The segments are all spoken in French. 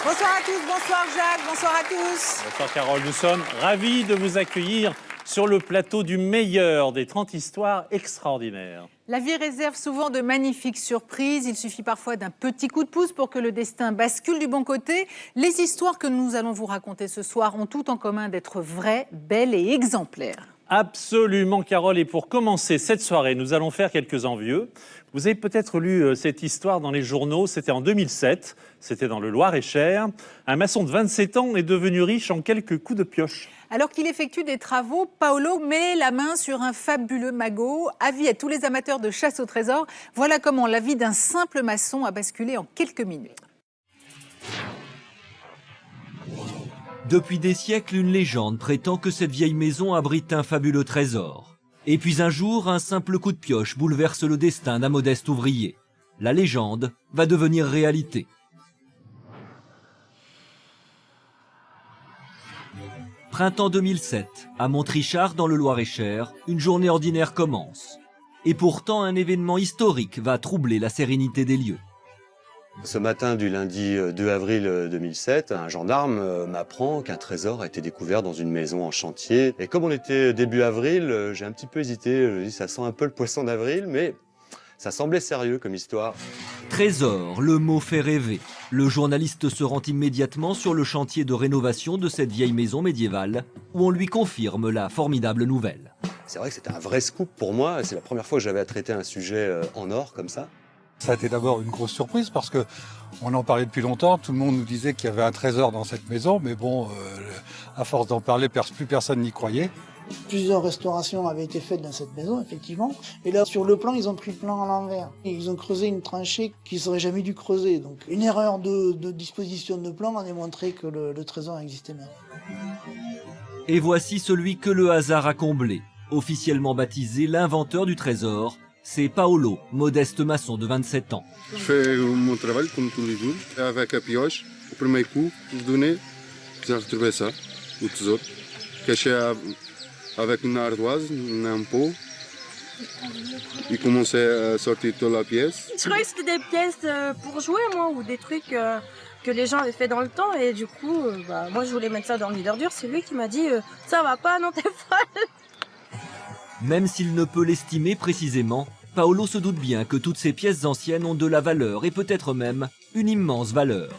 Bonsoir à tous, bonsoir Jacques, bonsoir à tous. Bonsoir Carole, nous sommes ravis de vous accueillir sur le plateau du meilleur des 30 histoires extraordinaires. La vie réserve souvent de magnifiques surprises. Il suffit parfois d'un petit coup de pouce pour que le destin bascule du bon côté. Les histoires que nous allons vous raconter ce soir ont tout en commun d'être vraies, belles et exemplaires. Absolument Carole, et pour commencer cette soirée, nous allons faire quelques envieux. Vous avez peut-être lu cette histoire dans les journaux, c'était en 2007, c'était dans le Loir-et-Cher. Un maçon de 27 ans est devenu riche en quelques coups de pioche. Alors qu'il effectue des travaux, Paolo met la main sur un fabuleux magot. Avis à tous les amateurs de chasse au trésor, voilà comment la vie d'un simple maçon a basculé en quelques minutes. Depuis des siècles, une légende prétend que cette vieille maison abrite un fabuleux trésor. Et puis un jour, un simple coup de pioche bouleverse le destin d'un modeste ouvrier. La légende va devenir réalité. Printemps 2007, à Montrichard dans le Loir-et-Cher, une journée ordinaire commence. Et pourtant, un événement historique va troubler la sérénité des lieux. Ce matin du lundi 2 avril 2007, un gendarme m'apprend qu'un trésor a été découvert dans une maison en chantier. Et comme on était début avril, j'ai un petit peu hésité. Je me dis, ça sent un peu le poisson d'avril, mais ça semblait sérieux comme histoire. Trésor, le mot fait rêver. Le journaliste se rend immédiatement sur le chantier de rénovation de cette vieille maison médiévale, où on lui confirme la formidable nouvelle. C'est vrai que c'était un vrai scoop pour moi. C'est la première fois que j'avais à traiter un sujet en or comme ça. Ça a été d'abord une grosse surprise parce que on en parlait depuis longtemps, tout le monde nous disait qu'il y avait un trésor dans cette maison, mais bon, à force d'en parler, plus personne n'y croyait. Plusieurs restaurations avaient été faites dans cette maison, effectivement. Et là, sur le plan, ils ont pris le plan à l'envers. Ils ont creusé une tranchée qu'ils n'auraient jamais dû creuser. Donc, une erreur de disposition de plan a démontré que le trésor existait bien. Et voici celui que le hasard a comblé. Officiellement baptisé l'inventeur du trésor, c'est Paolo, modeste maçon de 27 ans. Je fais mon travail comme tous les jours. Avec la pioche, au premier coup, je donnais, j'ai retrouvé ça, le trésor, caché avec une ardoise, un pot. Il commençait à sortir toute la pièce. Je croyais que c'était des pièces pour jouer, moi, ou des trucs que les gens avaient fait dans le temps. Et du coup, moi, je voulais mettre ça dans le leader dur. C'est lui qui m'a dit ça va pas, non, t'es folle. Même s'il ne peut l'estimer précisément, Paolo se doute bien que toutes ces pièces anciennes ont de la valeur et peut-être même une immense valeur.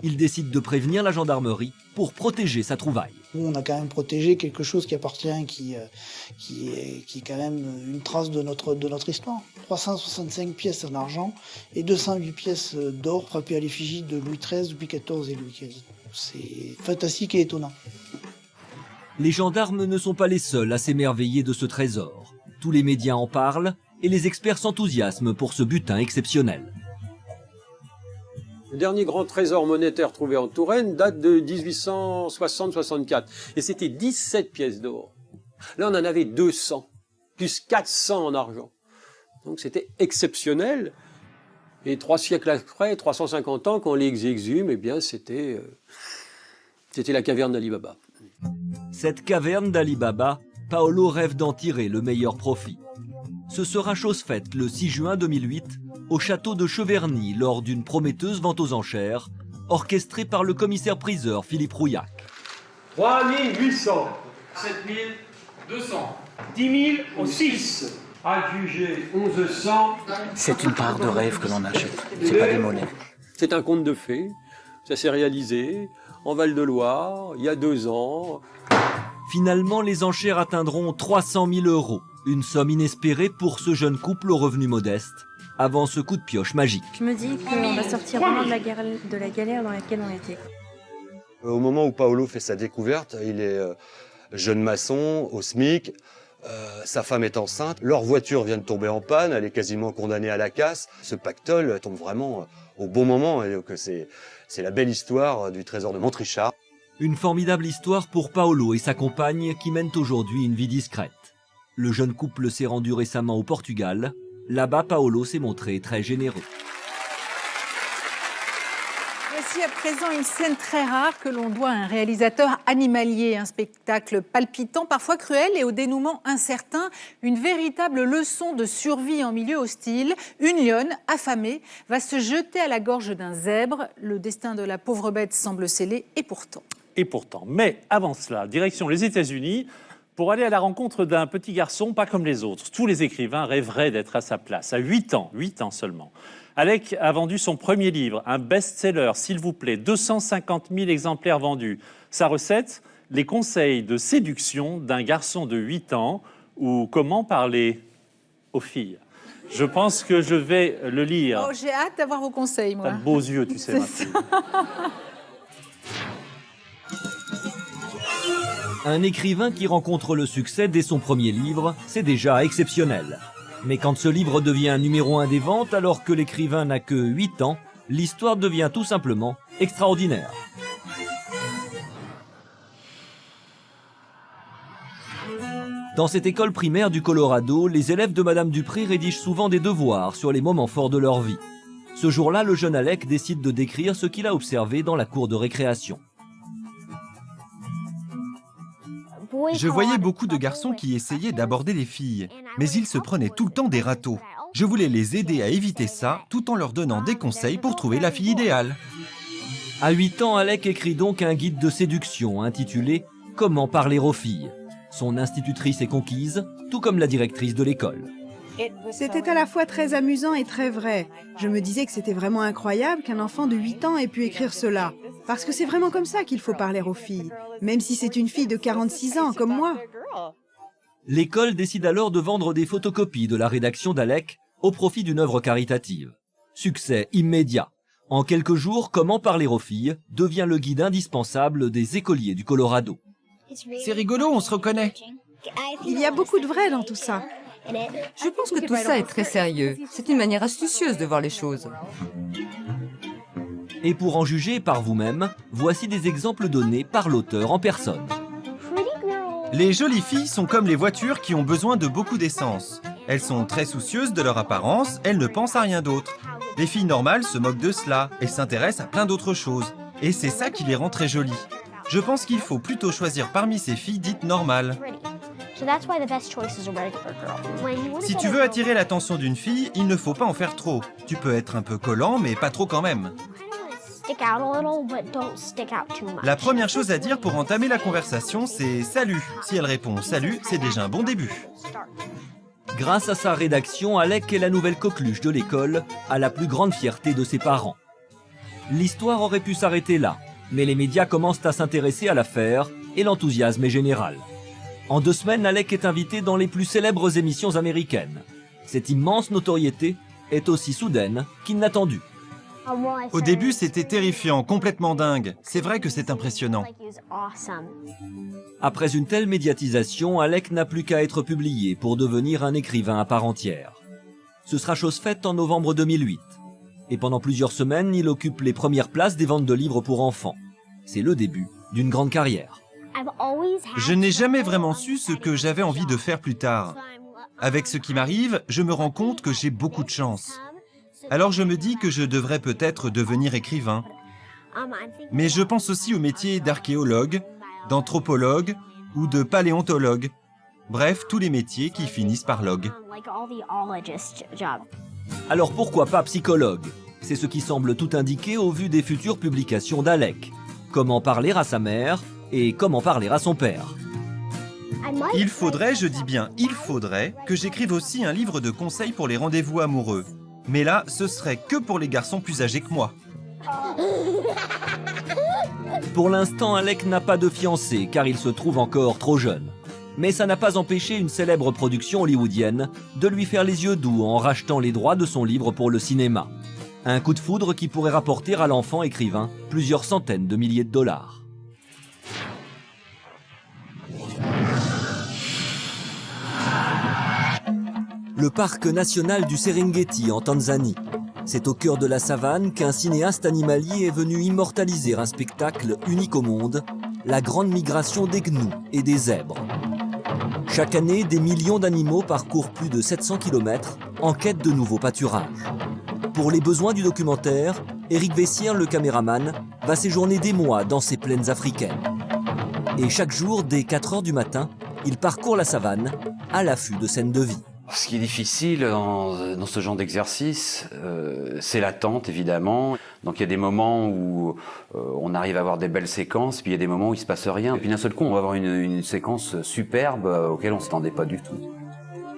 Il décide de prévenir la gendarmerie pour protéger sa trouvaille. Nous, on a quand même protégé quelque chose qui appartient, qui est quand même une trace de notre histoire. 365 pièces en argent et 208 pièces d'or frappées à l'effigie de Louis XIII, Louis XIV et Louis XV. C'est fantastique et étonnant. Les gendarmes ne sont pas les seuls à s'émerveiller de ce trésor. Tous les médias en parlent et les experts s'enthousiasment pour ce butin exceptionnel. Le dernier grand trésor monétaire trouvé en Touraine date de 1860-64 et c'était 17 pièces d'or. Là, on en avait 200, plus 400 en argent. Donc c'était exceptionnel. Et 3 siècles après, 350 ans, quand on les exhume, eh bien c'était la caverne d'Ali Baba. Cette caverne d'Ali Baba, Paolo rêve d'en tirer le meilleur profit. Ce sera chose faite le 6 juin 2008 au château de Cheverny lors d'une prometteuse vente aux enchères orchestrée par le commissaire-priseur Philippe Rouillac. 3800, 7200, 10 000 au 6, adjugé 1100. C'est une part de rêve que l'on achète, c'est pas des monnaies. C'est un conte de fées, ça s'est réalisé en Val-de-Loire il y a 2 ans. Finalement, les enchères atteindront 300 000 €, une somme inespérée pour ce jeune couple aux revenus modestes, avant ce coup de pioche magique. Je me dis qu'on va sortir vraiment de la galère dans laquelle on était. Au moment où Paolo fait sa découverte, il est jeune maçon, au SMIC, sa femme est enceinte, leur voiture vient de tomber en panne, elle est quasiment condamnée à la casse. Ce pactole tombe vraiment au bon moment, et donc c'est la belle histoire du trésor de Montrichard. Une formidable histoire pour Paolo et sa compagne qui mènent aujourd'hui une vie discrète. Le jeune couple s'est rendu récemment au Portugal. Là-bas, Paolo s'est montré très généreux. Voici à présent une scène très rare que l'on doit à un réalisateur animalier, un spectacle palpitant, parfois cruel et au dénouement incertain, une véritable leçon de survie en milieu hostile. Une lionne, affamée, va se jeter à la gorge d'un zèbre. Le destin de la pauvre bête semble scellé et pourtant. Mais avant cela, direction les États-Unis pour aller à la rencontre d'un petit garçon pas comme les autres. Tous les écrivains rêveraient d'être à sa place. À 8 ans seulement. Alec a vendu son premier livre, un best-seller, s'il vous plaît, 250 000 exemplaires vendus. Sa recette, les conseils de séduction d'un garçon de 8 ans ou comment parler aux filles. Je pense que je vais le lire. Oh, j'ai hâte d'avoir vos conseils, moi. T'as de beaux yeux, tu sais. Un écrivain qui rencontre le succès dès son premier livre, c'est déjà exceptionnel. Mais quand ce livre devient numéro 1 des ventes alors que l'écrivain n'a que 8 ans, l'histoire devient tout simplement extraordinaire. Dans cette école primaire du Colorado, les élèves de Madame Dupré rédigent souvent des devoirs sur les moments forts de leur vie. Ce jour-là, le jeune Alec décide de décrire ce qu'il a observé dans la cour de récréation. Je voyais beaucoup de garçons qui essayaient d'aborder les filles, mais ils se prenaient tout le temps des râteaux. Je voulais les aider à éviter ça, tout en leur donnant des conseils pour trouver la fille idéale. À 8 ans, Alec écrit donc un guide de séduction intitulé « Comment parler aux filles ». Son institutrice est conquise, tout comme la directrice de l'école. C'était à la fois très amusant et très vrai. Je me disais que c'était vraiment incroyable qu'un enfant de 8 ans ait pu écrire cela. Parce que c'est vraiment comme ça qu'il faut parler aux filles, même si c'est une fille de 46 ans comme moi. L'école décide alors de vendre des photocopies de la rédaction d'Alec au profit d'une œuvre caritative. Succès immédiat. En quelques jours, Comment parler aux filles devient le guide indispensable des écoliers du Colorado. C'est rigolo, on se reconnaît. Il y a beaucoup de vrai dans tout ça. Je pense que tout ça est très sérieux. C'est une manière astucieuse de voir les choses. Et pour en juger par vous-même, voici des exemples donnés par l'auteur en personne. Les jolies filles sont comme les voitures qui ont besoin de beaucoup d'essence. Elles sont très soucieuses de leur apparence, elles ne pensent à rien d'autre. Les filles normales se moquent de cela et s'intéressent à plein d'autres choses. Et c'est ça qui les rend très jolies. Je pense qu'il faut plutôt choisir parmi ces filles dites normales. Si tu veux attirer l'attention d'une fille, il ne faut pas en faire trop. Tu peux être un peu collant, mais pas trop quand même. La première chose à dire pour entamer la conversation, c'est « Salut ». Si elle répond « Salut », c'est déjà un bon début. Grâce à sa rédaction, Alec est la nouvelle coqueluche de l'école, à la plus grande fierté de ses parents. L'histoire aurait pu s'arrêter là, mais les médias commencent à s'intéresser à l'affaire et l'enthousiasme est général. En 2 semaines, Alec est invité dans les plus célèbres émissions américaines. Cette immense notoriété est aussi soudaine qu'inattendue. Au début, c'était terrifiant, complètement dingue. C'est vrai que c'est impressionnant. Après une telle médiatisation, Alec n'a plus qu'à être publié pour devenir un écrivain à part entière. Ce sera chose faite en novembre 2008. Et pendant plusieurs semaines, il occupe les premières places des ventes de livres pour enfants. C'est le début d'une grande carrière. Je n'ai jamais vraiment su ce que j'avais envie de faire plus tard. Avec ce qui m'arrive, je me rends compte que j'ai beaucoup de chance. Alors je me dis que je devrais peut-être devenir écrivain. Mais je pense aussi au métier d'archéologue, d'anthropologue ou de paléontologue. Bref, tous les métiers qui finissent par log. Alors pourquoi pas psychologue? C'est ce qui semble tout indiquer au vu des futures publications d'Alec. Comment parler à sa mère et comment parler à son père. Il faudrait, je dis bien il faudrait, que j'écrive aussi un livre de conseils pour les rendez-vous amoureux. Mais là, ce serait que pour les garçons plus âgés que moi. Pour l'instant, Alec n'a pas de fiancée car il se trouve encore trop jeune. Mais ça n'a pas empêché une célèbre production hollywoodienne de lui faire les yeux doux en rachetant les droits de son livre pour le cinéma. Un coup de foudre qui pourrait rapporter à l'enfant écrivain plusieurs centaines de milliers de dollars. Le parc national du Serengeti en Tanzanie. C'est au cœur de la savane qu'un cinéaste animalier est venu immortaliser un spectacle unique au monde, la grande migration des gnous et des zèbres. Chaque année, des millions d'animaux parcourent plus de 700 km en quête de nouveaux pâturages. Pour les besoins du documentaire, Éric Vessière, le caméraman, va séjourner des mois dans ces plaines africaines. Et chaque jour, dès 4 heures du matin, il parcourt la savane à l'affût de scènes de vie. Ce qui est difficile dans ce genre d'exercice, c'est l'attente, évidemment. Donc il y a des moments où on arrive à avoir des belles séquences, puis il y a des moments où il ne se passe rien. Et puis d'un seul coup, on va avoir une séquence superbe auquel on ne s'attendait pas du tout.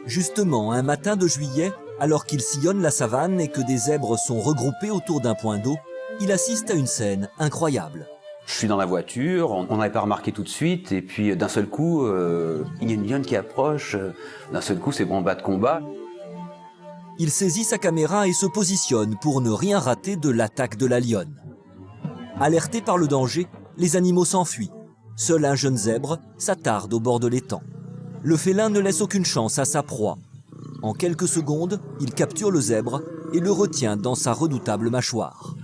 Justement, un matin de juillet, alors qu'il sillonne la savane et que des zèbres sont regroupés autour d'un point d'eau, il assiste à une scène incroyable. Je suis dans la voiture, on n'avait pas remarqué tout de suite, et puis d'un seul coup, il y a une lionne qui approche, d'un seul coup c'est bon bas de combat. Il saisit sa caméra et se positionne pour ne rien rater de l'attaque de la lionne. Alerté par le danger, les animaux s'enfuient. Seul un jeune zèbre s'attarde au bord de l'étang. Le félin ne laisse aucune chance à sa proie. En quelques secondes, il capture le zèbre et le retient dans sa redoutable mâchoire.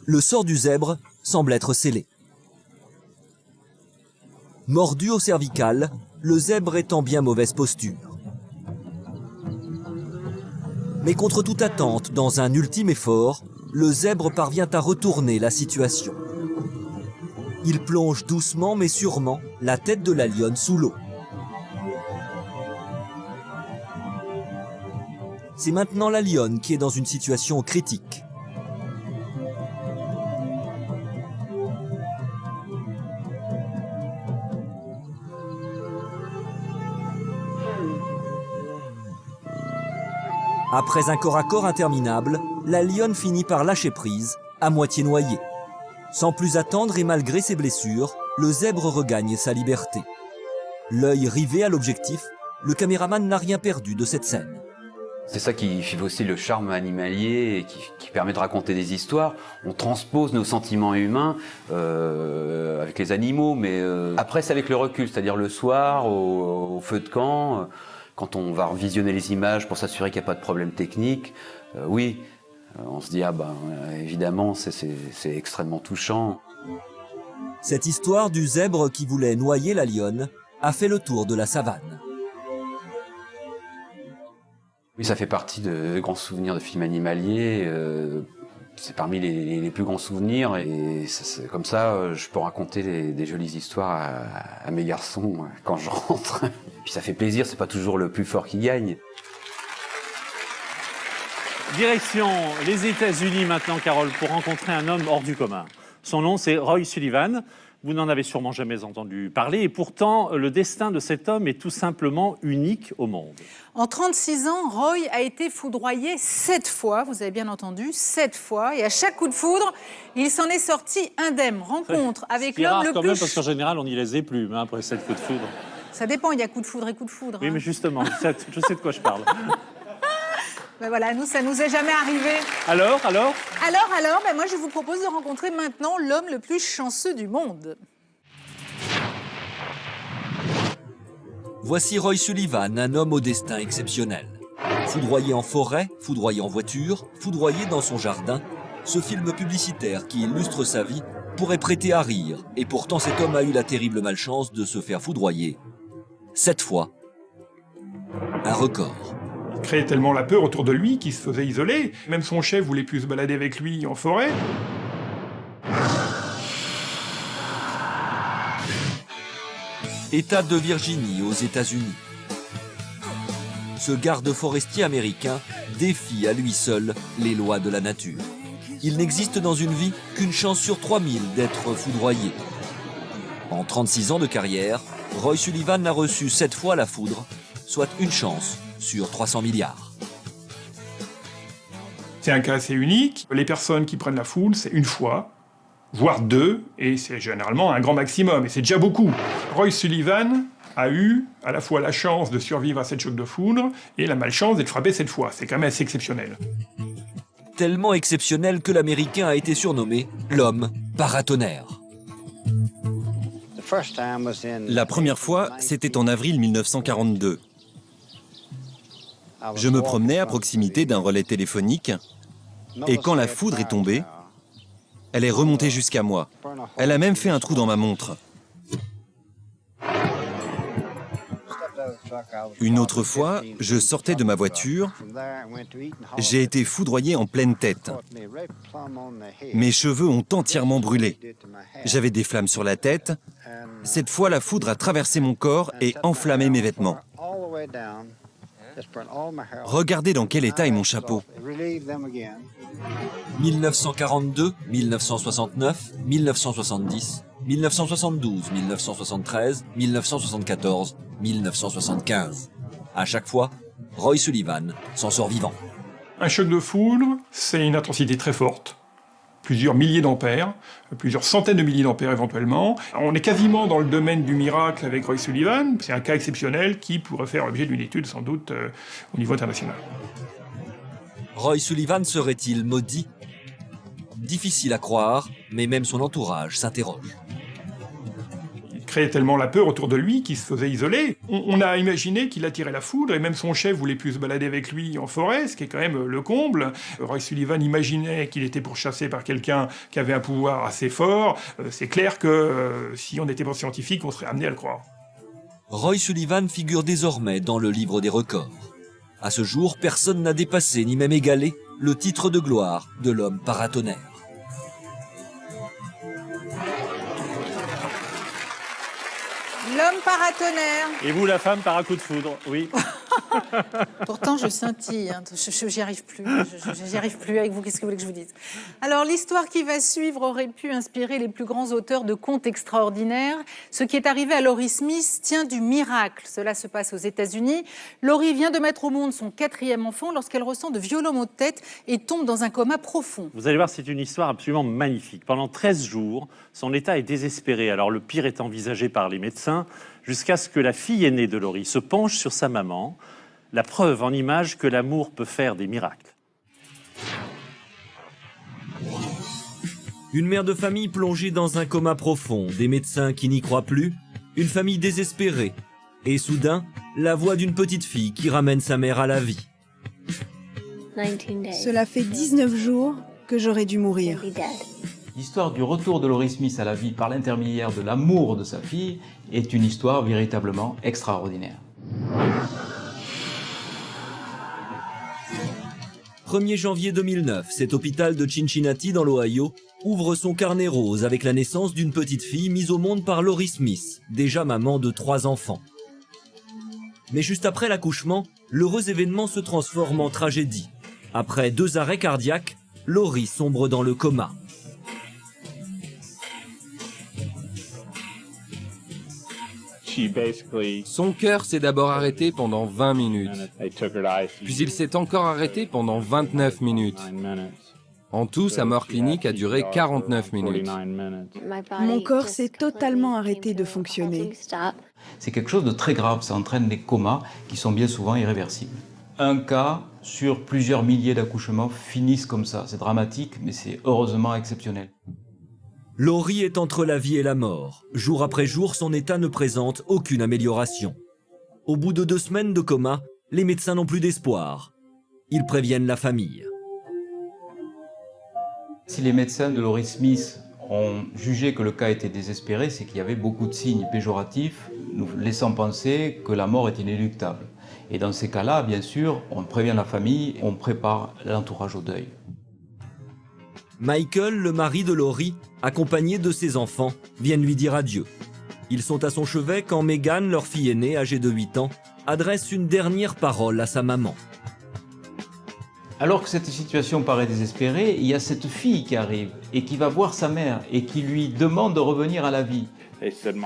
Le sort du zèbre semble être scellé. Mordu au cervical, le zèbre est en bien mauvaise posture. Mais contre toute attente, dans un ultime effort, le zèbre parvient à retourner la situation. Il plonge doucement mais sûrement la tête de la lionne sous l'eau. C'est maintenant la lionne qui est dans une situation critique. Après un corps à corps interminable, la lionne finit par lâcher prise, à moitié noyée. Sans plus attendre et malgré ses blessures, le zèbre regagne sa liberté. L'œil rivé à l'objectif, le caméraman n'a rien perdu de cette scène. C'est ça qui fait aussi le charme animalier et qui permet de raconter des histoires. On transpose nos sentiments humains avec les animaux, mais après c'est avec le recul, c'est-à-dire le soir, au feu de camp, quand on va revisionner les images pour s'assurer qu'il n'y a pas de problème technique, oui, on se dit, évidemment, c'est extrêmement touchant. Cette histoire du zèbre qui voulait noyer la lionne a fait le tour de la savane. Oui, ça fait partie de grands souvenirs de films animaliers. C'est parmi les plus grands souvenirs. Et comme ça, je peux raconter des jolies histoires à mes garçons quand je rentre. Puis ça fait plaisir, c'est pas toujours le plus fort qui gagne. Direction les États-Unis maintenant, Carole, pour rencontrer un homme hors du commun. Son nom, c'est Roy Sullivan. Vous n'en avez sûrement jamais entendu parler. Et pourtant, le destin de cet homme est tout simplement unique au monde. En 36 ans, Roy a été foudroyé 7 fois, vous avez bien entendu, 7 fois. Et à chaque coup de foudre, il s'en est sorti indemne. Rencontre avec l'homme le quand plus... même, parce qu'en général, on n'y les est plus après 7 coups de foudre. Ça dépend, il y a coup de foudre et coup de foudre. Oui, mais justement, je sais de quoi je parle. Ben voilà, nous, ça nous est jamais arrivé. Alors, ben moi, je vous propose de rencontrer maintenant l'homme le plus chanceux du monde. Voici Roy Sullivan, un homme au destin exceptionnel. Foudroyé en forêt, foudroyé en voiture, foudroyé dans son jardin, ce film publicitaire qui illustre sa vie pourrait prêter à rire. Et pourtant, cet homme a eu la terrible malchance de se faire foudroyer 7 fois. Un record. Il créait tellement la peur autour de lui qu'il se faisait isoler. Même son chef voulait plus se balader avec lui en forêt. État de Virginie aux États-Unis. Ce garde forestier américain défie à lui seul les lois de la nature. Il n'existe dans une vie qu'une chance sur 3000 d'être foudroyé. En 36 ans de carrière, Roy Sullivan a reçu 7 fois la foudre, soit une chance sur 300 milliards. C'est un cas assez unique. Les personnes qui prennent la foudre, c'est une fois, voire 2, et c'est généralement un grand maximum, et c'est déjà beaucoup. Roy Sullivan a eu à la fois la chance de survivre à cette choc de foudre et la malchance d'être frappé 7 fois. C'est quand même assez exceptionnel. Tellement exceptionnel que l'Américain a été surnommé l'homme paratonnerre. La première fois, c'était en avril 1942. Je me promenais à proximité d'un relais téléphonique et quand la foudre est tombée, elle est remontée jusqu'à moi. Elle a même fait un trou dans ma montre. Une autre fois, je sortais de ma voiture. J'ai été foudroyé en pleine tête. Mes cheveux ont entièrement brûlé. J'avais des flammes sur la tête. Cette fois, la foudre a traversé mon corps et enflammé mes vêtements. Regardez dans quel état est mon chapeau. 1942, 1969, 1970, 1972, 1973, 1974, 1975. À chaque fois, Roy Sullivan s'en sort vivant. Un choc de foudre, c'est une intensité très forte. Plusieurs milliers d'ampères, plusieurs centaines de milliers d'ampères éventuellement. On est quasiment dans le domaine du miracle avec Roy Sullivan. C'est un cas exceptionnel qui pourrait faire l'objet d'une étude sans doute au niveau international. Roy Sullivan serait-il maudit? Difficile à croire, mais même son entourage s'interroge. Il créait tellement la peur autour de lui qu'il se faisait isoler. On a imaginé qu'il attirait la foudre, et même son chef voulait plus se balader avec lui en forêt, ce qui est quand même le comble. Roy Sullivan imaginait qu'il était pourchassé par quelqu'un qui avait un pouvoir assez fort. C'est clair que si on n'était pas scientifique, on serait amené à le croire. Roy Sullivan figure désormais dans le livre des records. À ce jour, personne n'a dépassé ni même égalé le titre de gloire de l'homme paratonnerre. L'homme paratonnerre. Et vous, la femme par un coup de foudre, oui. Pourtant, je scintille. Hein. J'y arrive plus. J'y arrive plus avec vous. Qu'est-ce que vous voulez que je vous dise? Alors, l'histoire qui va suivre aurait pu inspirer les plus grands auteurs de contes extraordinaires. Ce qui est arrivé à Laurie Smith tient du miracle. Cela se passe aux États-Unis. Laurie vient de mettre au monde son 4e enfant lorsqu'elle ressent de violents maux de tête et tombe dans un coma profond. Vous allez voir, c'est une histoire absolument magnifique. Pendant 13 jours, son état est désespéré. Alors, le pire est envisagé par les médecins, jusqu'à ce que la fille aînée de Laurie se penche sur sa maman, la preuve en image que l'amour peut faire des miracles. Une mère de famille plongée dans un coma profond, des médecins qui n'y croient plus, une famille désespérée, et soudain, la voix d'une petite fille qui ramène sa mère à la vie. Cela fait 19 jours que j'aurais dû mourir. L'histoire du retour de Laurie Smith à la vie par l'intermédiaire de l'amour de sa fille est une histoire véritablement extraordinaire. 1er janvier 2009, cet hôpital de Cincinnati dans l'Ohio ouvre son carnet rose avec la naissance d'une petite fille mise au monde par Laurie Smith, déjà maman de 3 enfants. Mais juste après l'accouchement, l'heureux événement se transforme en tragédie. Après 2 arrêts cardiaques, Laurie sombre dans le coma. Son cœur s'est d'abord arrêté pendant 20 minutes, puis il s'est encore arrêté pendant 29 minutes. En tout, sa mort clinique a duré 49 minutes. Mon corps s'est totalement arrêté de fonctionner. C'est quelque chose de très grave, ça entraîne des comas qui sont bien souvent irréversibles. Un cas sur plusieurs milliers d'accouchements finissent comme ça. C'est dramatique, mais c'est heureusement exceptionnel. Laurie est entre la vie et la mort. Jour après jour, son état ne présente aucune amélioration. Au bout de 2 semaines de coma, les médecins n'ont plus d'espoir. Ils préviennent la famille. Si les médecins de Laurie Smith ont jugé que le cas était désespéré, c'est qu'il y avait beaucoup de signes péjoratifs nous laissant penser que la mort est inéluctable. Et dans ces cas-là, bien sûr, on prévient la famille, on prépare l'entourage au deuil. Michael, le mari de Laurie, accompagné de ses enfants, viennent lui dire adieu. Ils sont à son chevet quand Megan, leur fille aînée, âgée de 8 ans, adresse une dernière parole à sa maman. Alors que cette situation paraît désespérée, il y a cette fille qui arrive et qui va voir sa mère et qui lui demande de revenir à la vie.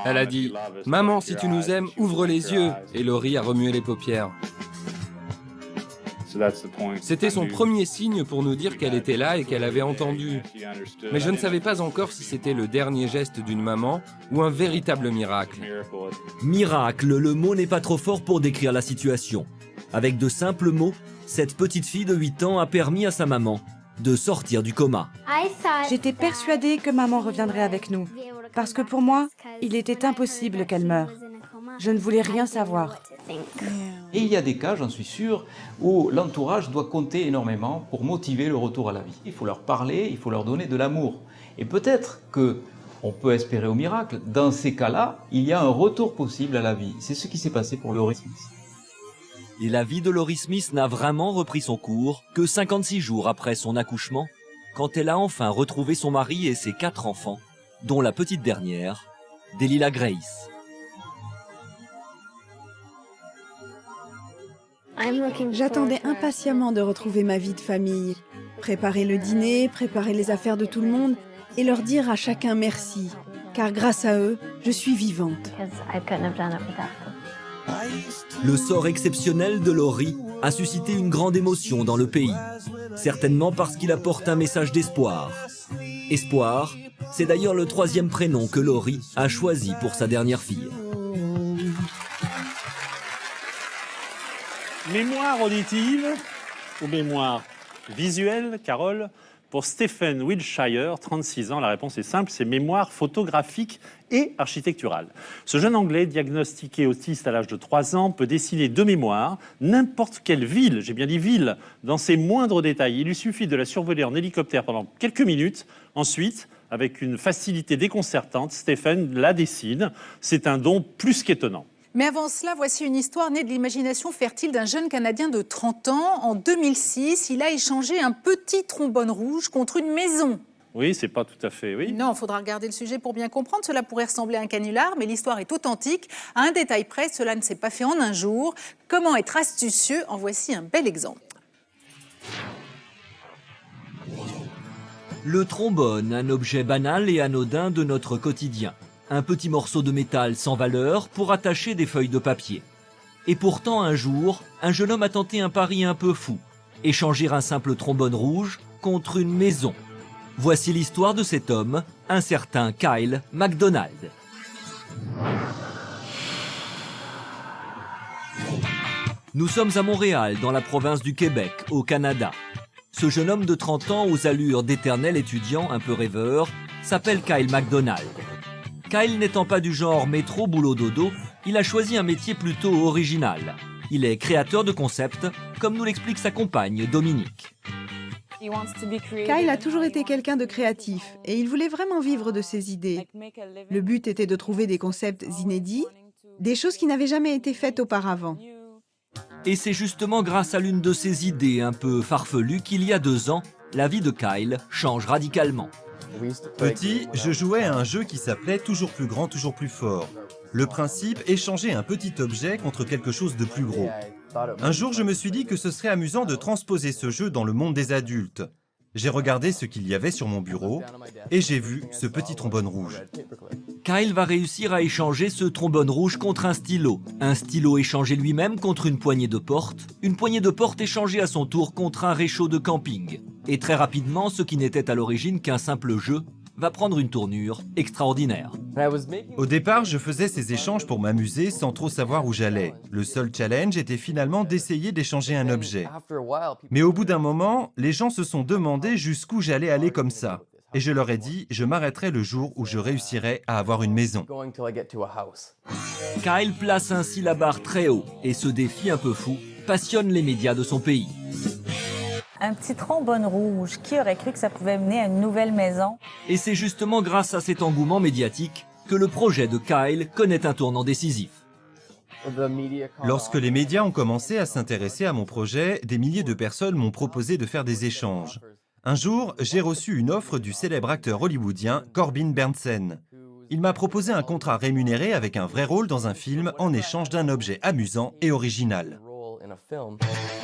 Elle a dit « Maman, si tu nous aimes, ouvre les yeux !» et Laurie a remué les paupières. C'était son premier signe pour nous dire qu'elle était là et qu'elle avait entendu. Mais je ne savais pas encore si c'était le dernier geste d'une maman ou un véritable miracle. Miracle, le mot n'est pas trop fort pour décrire la situation. Avec de simples mots, cette petite fille de 8 ans a permis à sa maman de sortir du coma. J'étais persuadée que maman reviendrait avec nous, parce que pour moi, il était impossible qu'elle meure. Je ne voulais rien savoir. Et il y a des cas, j'en suis sûr, où l'entourage doit compter énormément pour motiver le retour à la vie. Il faut leur parler, il faut leur donner de l'amour. Et peut-être que on peut espérer au miracle. Dans ces cas-là, il y a un retour possible à la vie. C'est ce qui s'est passé pour Laurie Smith. Et la vie de Laurie Smith n'a vraiment repris son cours que 56 jours après son accouchement, quand elle a enfin retrouvé son mari et ses 4 enfants, dont la petite dernière, Delilah Grace. J'attendais impatiemment de retrouver ma vie de famille, préparer le dîner, préparer les affaires de tout le monde et leur dire à chacun merci, car grâce à eux, je suis vivante. Le sort exceptionnel de Laurie a suscité une grande émotion dans le pays, certainement parce qu'il apporte un message d'espoir. Espoir, c'est d'ailleurs le 3e prénom que Laurie a choisi pour sa dernière fille. Mémoire auditive ou mémoire visuelle, Carole? Pour Stephen Wilshire, 36 ans, la réponse est simple, c'est mémoire photographique et architecturale. Ce jeune Anglais, diagnostiqué autiste à l'âge de 3 ans, peut dessiner de mémoire n'importe quelle ville, j'ai bien dit ville, dans ses moindres détails. Il lui suffit de la survoler en hélicoptère pendant quelques minutes. Ensuite, avec une facilité déconcertante, Stephen la dessine. C'est un don plus qu'étonnant. Mais avant cela, voici une histoire née de l'imagination fertile d'un jeune Canadien de 30 ans. En 2006, il a échangé un petit trombone rouge contre une maison. Oui, c'est pas tout à fait, oui. Non, il faudra regarder le sujet pour bien comprendre. Cela pourrait ressembler à un canular, mais l'histoire est authentique. À un détail près, cela ne s'est pas fait en un jour. Comment être astucieux? En voici un bel exemple. Le trombone, un objet banal et anodin de notre quotidien. Un petit morceau de métal sans valeur pour attacher des feuilles de papier. Et pourtant, un jour, un jeune homme a tenté un pari un peu fou. Échanger un simple trombone rouge contre une maison. Voici l'histoire de cet homme, un certain Kyle MacDonald. Nous sommes à Montréal, dans la province du Québec, au Canada. Ce jeune homme de 30 ans, aux allures d'éternel étudiant un peu rêveur, s'appelle Kyle MacDonald. Kyle n'étant pas du genre métro boulot dodo, il a choisi un métier plutôt original. Il est créateur de concepts, comme nous l'explique sa compagne Dominique. Kyle a toujours été quelqu'un de créatif et il voulait vraiment vivre de ses idées. Le but était de trouver des concepts inédits, des choses qui n'avaient jamais été faites auparavant. Et c'est justement grâce à l'une de ces idées un peu farfelues qu'il y a 2 ans, la vie de Kyle change radicalement. Petit, je jouais à un jeu qui s'appelait Toujours plus grand, toujours plus fort. Le principe, échanger un petit objet contre quelque chose de plus gros. Un jour, je me suis dit que ce serait amusant de transposer ce jeu dans le monde des adultes. J'ai regardé ce qu'il y avait sur mon bureau et j'ai vu ce petit trombone rouge. Kyle va réussir à échanger ce trombone rouge contre un stylo échangé lui-même contre une poignée de porte échangée à son tour contre un réchaud de camping. Et très rapidement, ce qui n'était à l'origine qu'un simple jeu va prendre une tournure extraordinaire. Au départ, je faisais ces échanges pour m'amuser sans trop savoir où j'allais. Le seul challenge était finalement d'essayer d'échanger un objet. Mais au bout d'un moment, les gens se sont demandé jusqu'où j'allais aller comme ça. Et je leur ai dit, je m'arrêterai le jour où je réussirai à avoir une maison. Kyle place ainsi la barre très haut et ce défi un peu fou passionne les médias de son pays. Un petit trombone rouge, qui aurait cru que ça pouvait mener à une nouvelle maison? Et c'est justement grâce à cet engouement médiatique que le projet de Kyle connaît un tournant décisif. Lorsque les médias ont commencé à s'intéresser à mon projet, des milliers de personnes m'ont proposé de faire des échanges. Un jour, j'ai reçu une offre du célèbre acteur hollywoodien Corbin Bernsen. Il m'a proposé un contrat rémunéré avec un vrai rôle dans un film en échange d'un objet amusant et original.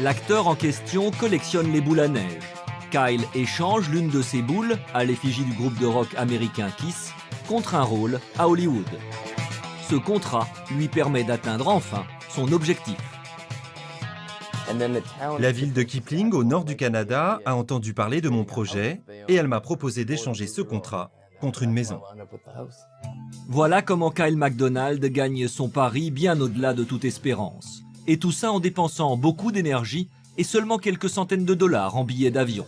L'acteur en question collectionne les boules à neige. Kyle échange l'une de ces boules, à l'effigie du groupe de rock américain Kiss, contre un rôle à Hollywood. Ce contrat lui permet d'atteindre enfin son objectif. La ville de Kipling, au nord du Canada, a entendu parler de mon projet et elle m'a proposé d'échanger ce contrat contre une maison. Voilà comment Kyle MacDonald gagne son pari bien au-delà de toute espérance. Et tout ça en dépensant beaucoup d'énergie et seulement quelques centaines de dollars en billets d'avion.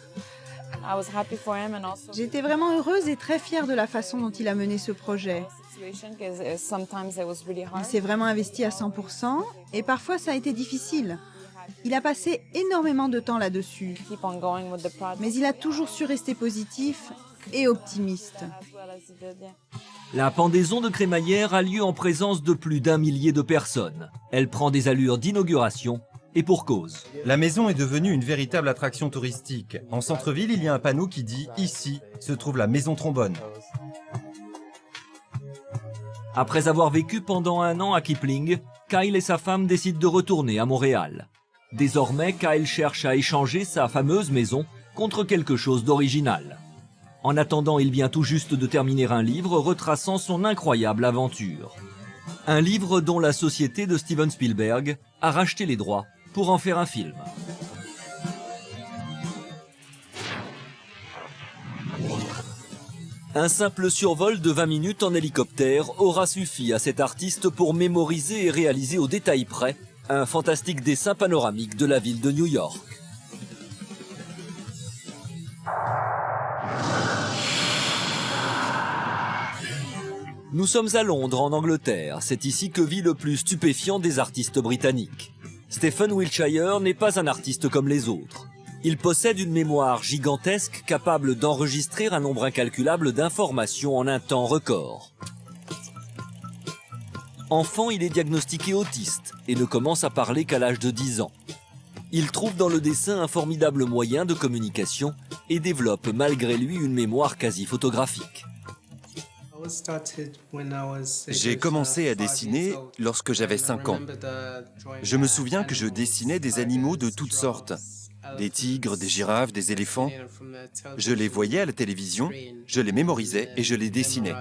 J'étais vraiment heureuse et très fière de la façon dont il a mené ce projet. Il s'est vraiment investi à 100% et parfois ça a été difficile. Il a passé énormément de temps là-dessus. Mais il a toujours su rester positif, et optimiste. La pendaison de crémaillère a lieu en présence de plus d'1 millier de personnes. Elle prend des allures d'inauguration et pour cause. La maison est devenue une véritable attraction touristique. En centre-ville, il y a un panneau qui dit « Ici se trouve la maison trombone ». Après avoir vécu pendant 1 an à Kipling, Kyle et sa femme décident de retourner à Montréal. Désormais, Kyle cherche à échanger sa fameuse maison contre quelque chose d'original. En attendant, il vient tout juste de terminer un livre retraçant son incroyable aventure. Un livre dont la société de Steven Spielberg a racheté les droits pour en faire un film. Un simple survol de 20 minutes en hélicoptère aura suffi à cet artiste pour mémoriser et réaliser au détail près un fantastique dessin panoramique de la ville de New York. Nous sommes à Londres, en Angleterre. C'est ici que vit le plus stupéfiant des artistes britanniques. Stephen Wiltshire n'est pas un artiste comme les autres. Il possède une mémoire gigantesque capable d'enregistrer un nombre incalculable d'informations en un temps record. Enfant, il est diagnostiqué autiste et ne commence à parler qu'à l'âge de 10 ans. Il trouve dans le dessin un formidable moyen de communication et développe malgré lui une mémoire quasi photographique. J'ai commencé à dessiner lorsque j'avais 5 ans. Je me souviens que je dessinais des animaux de toutes sortes. Des tigres, des girafes, des éléphants. Je les voyais à la télévision, je les mémorisais et je les dessinais.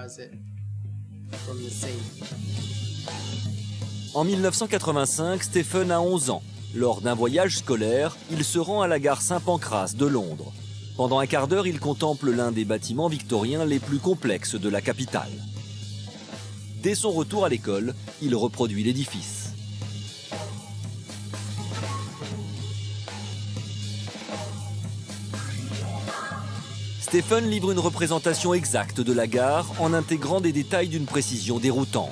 En 1985, Stephen a 11 ans. Lors d'un voyage scolaire, il se rend à la gare Saint-Pancras de Londres. Pendant un quart d'heure, il contemple l'un des bâtiments victoriens les plus complexes de la capitale. Dès son retour à l'école, il reproduit l'édifice. Stephen livre une représentation exacte de la gare en intégrant des détails d'une précision déroutante.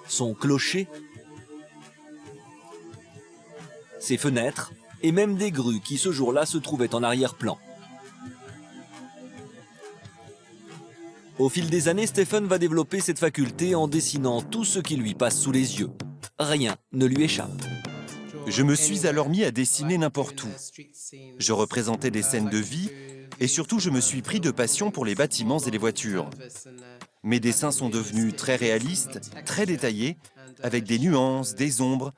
Son clocher, ses fenêtres et même des grues qui ce jour-là se trouvaient en arrière-plan. Au fil des années, Stephen va développer cette faculté en dessinant tout ce qui lui passe sous les yeux. Rien ne lui échappe. Je me suis alors mis à dessiner n'importe où. Je représentais des scènes de vie et surtout je me suis pris de passion pour les bâtiments et les voitures. Mes dessins sont devenus très réalistes, très détaillés, avec des nuances, des ombres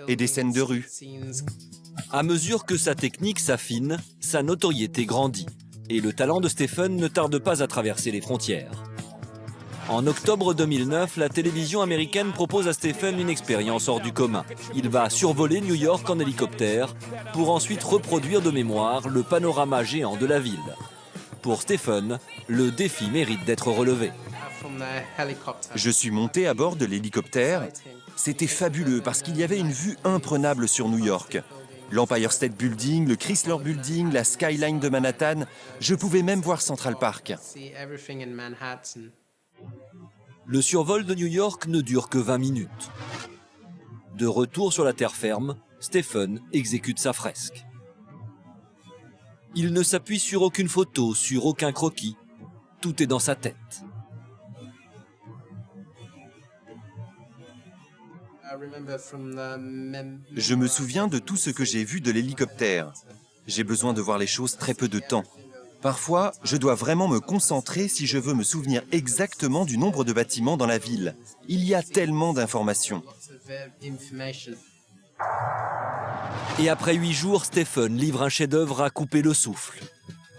et des scènes de rue. À mesure que sa technique s'affine, sa notoriété grandit. Et le talent de Stephen ne tarde pas à traverser les frontières. En octobre 2009, la télévision américaine propose à Stephen une expérience hors du commun. Il va survoler New York en hélicoptère pour ensuite reproduire de mémoire le panorama géant de la ville. Pour Stephen, le défi mérite d'être relevé. Je suis monté à bord de l'hélicoptère. C'était fabuleux parce qu'il y avait une vue imprenable sur New York. L'Empire State Building, le Chrysler Building, la skyline de Manhattan. Je pouvais même voir Central Park. Le survol de New York ne dure que 20 minutes. De retour sur la terre ferme, Stephen exécute sa fresque. Il ne s'appuie sur aucune photo, sur aucun croquis. Tout est dans sa tête. Je me souviens de tout ce que j'ai vu de l'hélicoptère. J'ai besoin de voir les choses très peu de temps. Parfois, je dois vraiment me concentrer si je veux me souvenir exactement du nombre de bâtiments dans la ville. Il y a tellement d'informations. Et après 8 jours, Stephen livre un chef-d'œuvre à couper le souffle.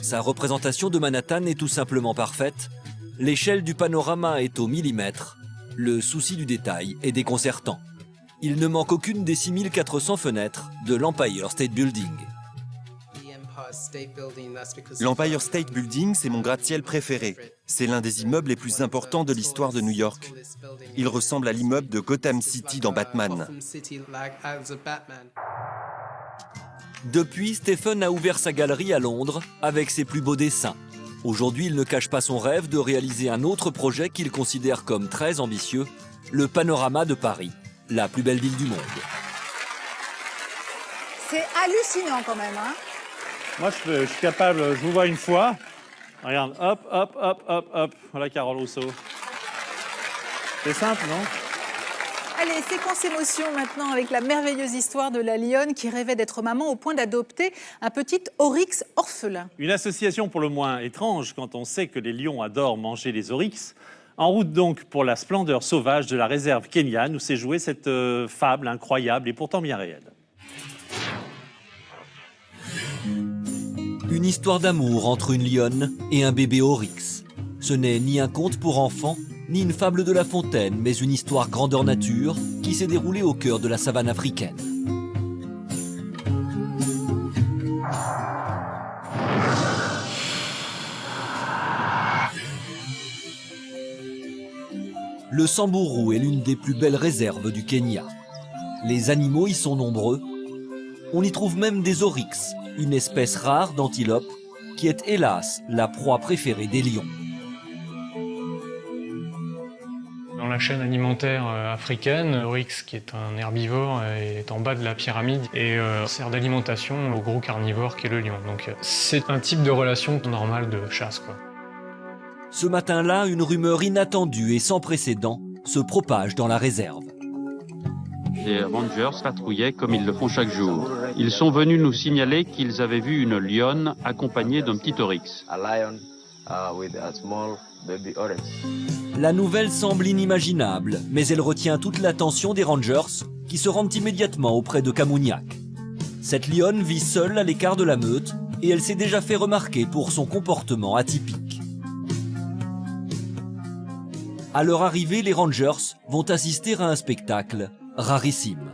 Sa représentation de Manhattan est tout simplement parfaite. L'échelle du panorama est au millimètre. Le souci du détail est déconcertant. Il ne manque aucune des 6400 fenêtres de l'Empire State Building. L'Empire State Building, c'est mon gratte-ciel préféré. C'est l'un des immeubles les plus importants de l'histoire de New York. Il ressemble à l'immeuble de Gotham City dans Batman. Depuis, Stephen a ouvert sa galerie à Londres avec ses plus beaux dessins. Aujourd'hui, il ne cache pas son rêve de réaliser un autre projet qu'il considère comme très ambitieux, le panorama de Paris, la plus belle ville du monde. C'est hallucinant quand même, hein ? Moi, je suis capable, je vous vois une fois. Regarde, hop, hop, hop, hop, hop. Voilà Carole Rousseau. C'est simple, non? Allez, séquence émotion maintenant avec la merveilleuse histoire de la lionne qui rêvait d'être maman au point d'adopter un petit oryx orphelin. Une association pour le moins étrange quand on sait que les lions adorent manger les oryx. En route donc pour la splendeur sauvage de la réserve kenyane où s'est jouée cette fable incroyable et pourtant bien réelle. Une histoire d'amour entre une lionne et un bébé oryx. Ce n'est ni un conte pour enfants, ni une fable de La Fontaine, mais une histoire grandeur nature qui s'est déroulée au cœur de la savane africaine. Le Samburu est l'une des plus belles réserves du Kenya. Les animaux y sont nombreux. On y trouve même des oryx, une espèce rare d'antilope qui est hélas la proie préférée des lions. Dans la chaîne alimentaire africaine, l'oryx, qui est un herbivore, est en bas de la pyramide et sert d'alimentation au gros carnivore qui est le lion. Donc c'est un type de relation normale de chasse, quoi. Ce matin-là, une rumeur inattendue et sans précédent se propage dans la réserve. Les rangers patrouillaient comme ils le font chaque jour. Ils sont venus nous signaler qu'ils avaient vu une lionne accompagnée d'un petit oryx. La nouvelle semble inimaginable, mais elle retient toute l'attention des rangers qui se rendent immédiatement auprès de Kamouniak. Cette lionne vit seule à l'écart de la meute et elle s'est déjà fait remarquer pour son comportement atypique. À leur arrivée, les rangers vont assister à un spectacle rarissime.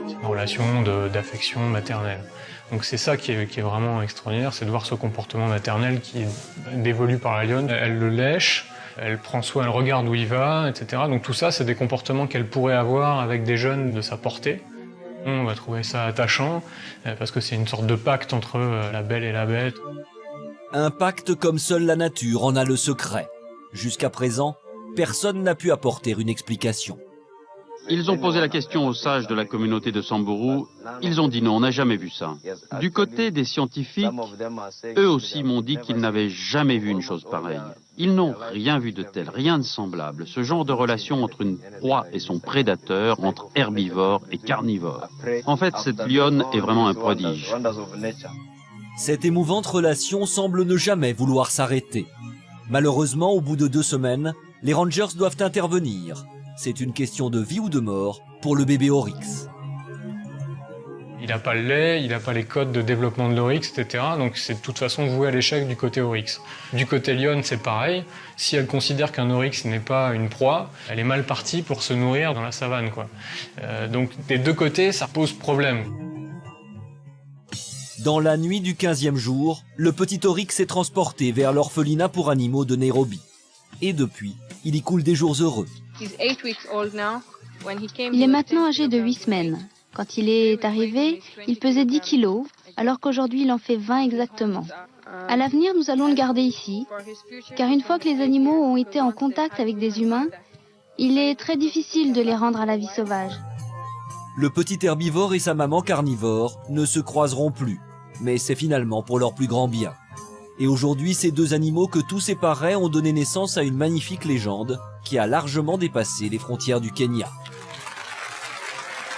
Une relation d'affection maternelle. Donc c'est ça qui est vraiment extraordinaire, c'est de voir ce comportement maternel qui est dévolu par la lionne. Elle le lèche, elle prend soin, elle regarde où il va, etc. Donc tout ça, c'est des comportements qu'elle pourrait avoir avec des jeunes de sa portée. On va trouver ça attachant, parce que c'est une sorte de pacte entre la belle et la bête. Un pacte comme seule la nature en a le secret. Jusqu'à présent, personne n'a pu apporter une explication. Ils ont posé la question aux sages de la communauté de Samburu. Ils ont dit non, on n'a jamais vu ça. Du côté des scientifiques, eux aussi m'ont dit qu'ils n'avaient jamais vu une chose pareille. Ils n'ont rien vu de tel, rien de semblable. Ce genre de relation entre une proie et son prédateur, entre herbivore et carnivore. En fait, cette lionne est vraiment un prodige. Cette émouvante relation semble ne jamais vouloir s'arrêter. Malheureusement, au bout de 2 semaines, les rangers doivent intervenir. C'est une question de vie ou de mort pour le bébé oryx. Il n'a pas le lait, il n'a pas les codes de développement de l'oryx, etc. Donc c'est de toute façon voué à l'échec du côté oryx. Du côté lionne, c'est pareil. Si elle considère qu'un oryx n'est pas une proie, elle est mal partie pour se nourrir dans la savane, quoi. Donc des deux côtés, ça pose problème. Dans la nuit du 15e jour, le petit oryx est transporté vers l'orphelinat pour animaux de Nairobi. Et depuis, il y coule des jours heureux. Il est maintenant âgé de 8 semaines. Quand il est arrivé, il pesait 10 kilos, alors qu'aujourd'hui il en fait 20 exactement. À l'avenir, nous allons le garder ici, car une fois que les animaux ont été en contact avec des humains, il est très difficile de les rendre à la vie sauvage. Le petit herbivore et sa maman carnivore ne se croiseront plus, mais c'est finalement pour leur plus grand bien. Et aujourd'hui, ces 2 animaux que tout séparait ont donné naissance à une magnifique légende qui a largement dépassé les frontières du Kenya.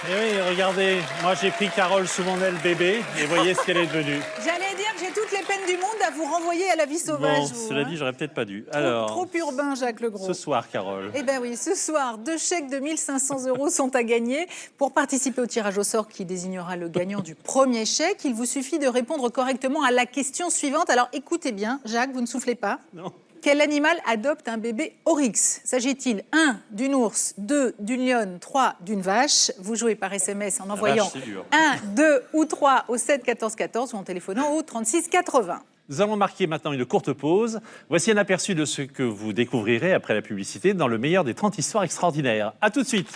Et oui, regardez, moi j'ai pris Carole sous mon aile bébé et voyez ce qu'elle est devenue. J'allais dire que j'ai toutes les peines du monde à vous renvoyer à la vie sauvage. Bon, cela dit, j'aurais peut-être pas dû. Alors, trop urbain, Jacques Legros. Ce soir, Carole. Eh bien oui, ce soir, 2 chèques de 1 500 € sont à gagner. Pour participer au tirage au sort qui désignera le gagnant du premier chèque, il vous suffit de répondre correctement à la question suivante. Alors écoutez bien, Jacques, vous ne soufflez pas. Non. Quel animal adopte un bébé oryx? S'agit-il 1 d'une ours, 2 d'une lionne, 3 d'une vache? Vous jouez par SMS en envoyant 1, 2 ou 3 au 7 14 14 ou en téléphonant au 36 80. Nous allons marquer maintenant une courte pause. Voici un aperçu de ce que vous découvrirez après la publicité dans le meilleur des 30 histoires extraordinaires. A tout de suite.